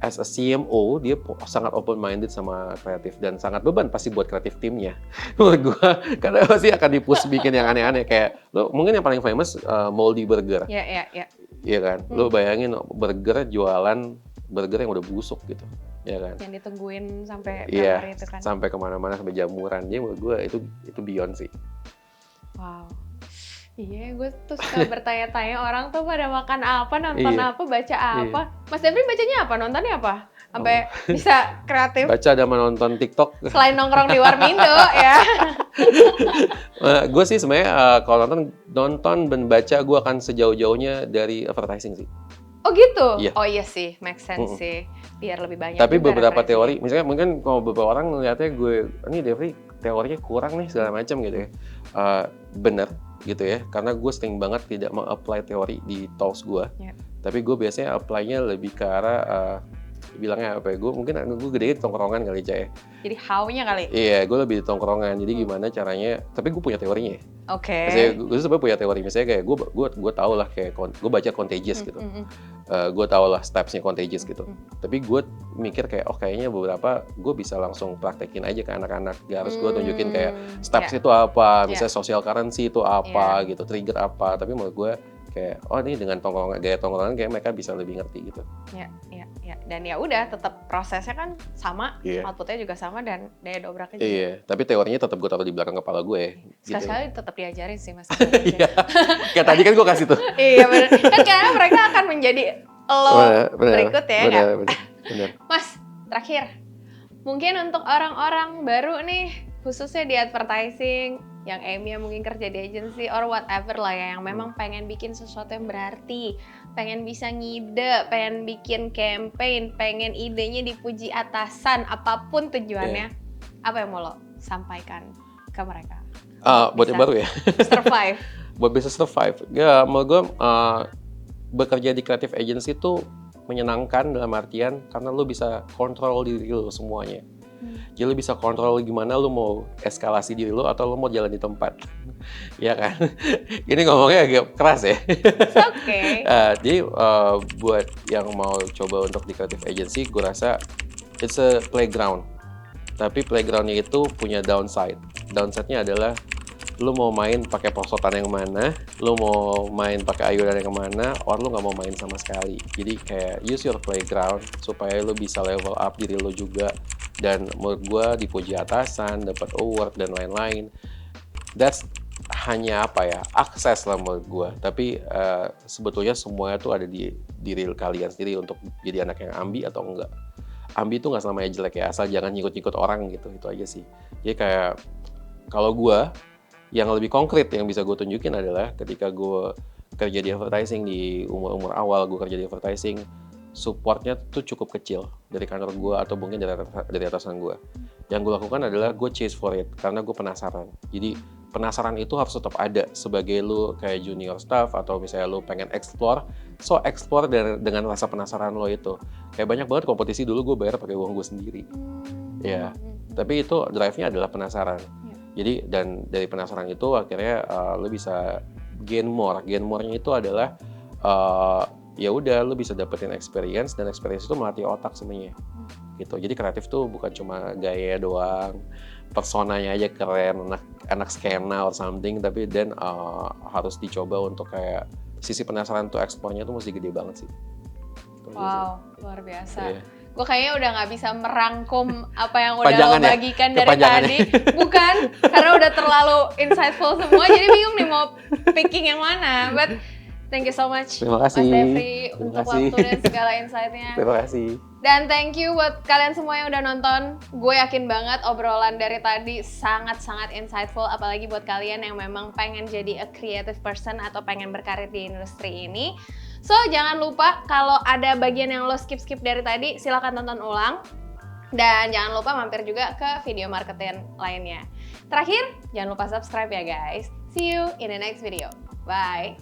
as a CMO dia sangat open minded sama kreatif dan sangat beban pasti buat kreatif timnya. Menurut gua karena pasti akan di-push bikin yang aneh-aneh kayak lo mungkin yang paling famous Moldy Burger. Iya kan? Lo bayangin burger jualan burger yang udah busuk gitu. Ya kan? Yang ditungguin sampai berapa hari itu kan? Sampai kemana-mana sampai jamuran. Jadi menurut gua itu beyond sih. Wow. Iya, gue tuh suka bertanya-tanya orang tuh pada makan apa, nonton apa, baca apa. Mas Devri bacanya apa, nontonnya apa? Sampai bisa kreatif. Baca dan menonton TikTok. Selain nongkrong di Warmindo ya. Gue sih sebenarnya kalau nonton dan baca gue akan sejauh-jauhnya dari advertising sih. Oh gitu? Iya. Oh iya sih, make sense sih. Biar lebih banyak. Tapi beberapa teori, misalnya mungkin kalau beberapa orang ngeliatnya gue, ini Devri teorinya kurang nih segala macam gitu ya. Bener gitu ya, karena gue sering banget tidak meng-apply teori di talks gue. Tapi gue biasanya apply-nya lebih ke arah bilangnya apa ya, gue gede di tongkrongan kali Cah. Jadi how-nya kali? Iya, gue lebih di tongkrongan, jadi gimana caranya, tapi gue punya teorinya. Oke. Gue sebenarnya punya teori, misalnya kayak gue tau lah kayak gue baca Contagious gitu. Gue tau lah steps-nya Contagious gitu. Tapi gue mikir kayak kayaknya beberapa gue bisa langsung praktekin aja ke anak-anak. Gak harus gue tunjukin kayak steps itu apa, misalnya social currency itu apa gitu, trigger apa. Tapi menurut gue kayak ini dengan gaya tongkrongan kayak mereka bisa lebih ngerti gitu. Iya. Dan ya udah tetap prosesnya kan sama, outputnya juga sama dan daya dobraknya juga. Iya, tapi teorinya tetap gue taruh di belakang kepala gue. Sekali-sekali tetap diajarin sih Mas. Iya. Kayak tadi kan gue kasih tuh. Iya benar. Kan karena mereka akan menjadi lo berikut ya. Benar. Mas, terakhir. Mungkin untuk orang-orang baru nih, khususnya di advertising, yang aimnya mungkin kerja di agency or whatever lah ya, yang memang pengen bikin sesuatu yang berarti, pengen bisa ngide, pengen bikin campaign, pengen idenya dipuji atasan, apapun tujuannya, apa yang mau lo sampaikan ke mereka? Buat yang baru ya? Survive. Buat bisa survive, ya menurut gue bekerja di creative agency itu menyenangkan dalam artian karena lo bisa kontrol diri lo semuanya. Jadi lo bisa kontrol gimana lo mau eskalasi diri lo atau lo mau jalan di tempat. Ya kan? Ini ngomongnya agak keras ya. It's okay. Jadi buat yang mau coba untuk di creative agency, gue rasa it's a playground. Tapi playgroundnya itu punya downside. Downside-nya adalah lo mau main pakai perosotan yang mana, lo mau main pakai ayunan yang kemana, or lo nggak mau main sama sekali. Jadi kayak use your playground supaya lo bisa level up diri lo juga. Dan menurut gue dipuji atasan, dapat award dan lain-lain. That's hanya akses lah menurut gue. Tapi sebetulnya semuanya tuh ada di diri kalian sendiri untuk jadi anak yang ambi atau enggak. Ambi itu nggak selamanya jelek ya, asal jangan nyikut-nyikut orang gitu, itu aja sih. Jadi kayak kalau gue yang lebih konkret yang bisa gue tunjukin adalah ketika gue kerja di advertising di umur-umur awal gue kerja di advertising, supportnya tuh cukup kecil dari kantor gue atau mungkin dari atasan gue. Yang gue lakukan adalah gue chase for it karena gue penasaran. Jadi penasaran itu harus tetap ada sebagai lu kayak junior staff atau misalnya lu pengen explore, so explore dengan rasa penasaran lo itu. Kayak banyak banget kompetisi dulu gue bayar pakai uang gue sendiri. Ya, tapi itu drive-nya adalah penasaran. Jadi dan dari penasaran itu akhirnya lo bisa gain more. Gain more-nya itu adalah ya udah lo bisa dapetin experience dan experience itu melatih otak sebenarnya. Gitu. Jadi kreatif tuh bukan cuma gaya doang, personanya aja keren, anak skena or something, tapi dan harus dicoba untuk kayak sisi penasaran tuh ekspornya tuh mesti gede banget sih. Wow, luar biasa. Yeah. Gue kayaknya udah nggak bisa merangkum apa yang udah lo bagikan dari tadi. Bukan, karena udah terlalu insightful semua, jadi bingung nih mau picking yang mana. But thank you so much, terima kasih, Mas Devri, untuk waktu dan segala insight-nya. Terima kasih. Dan thank you buat kalian semua yang udah nonton. Gue yakin banget obrolan dari tadi sangat-sangat insightful, apalagi buat kalian yang memang pengen jadi a creative person atau pengen berkarir di industri ini. So, jangan lupa kalau ada bagian yang lo skip-skip dari tadi, silakan tonton ulang. Dan jangan lupa mampir juga ke video marketing lainnya. Terakhir, jangan lupa subscribe ya guys. See you in the next video. Bye!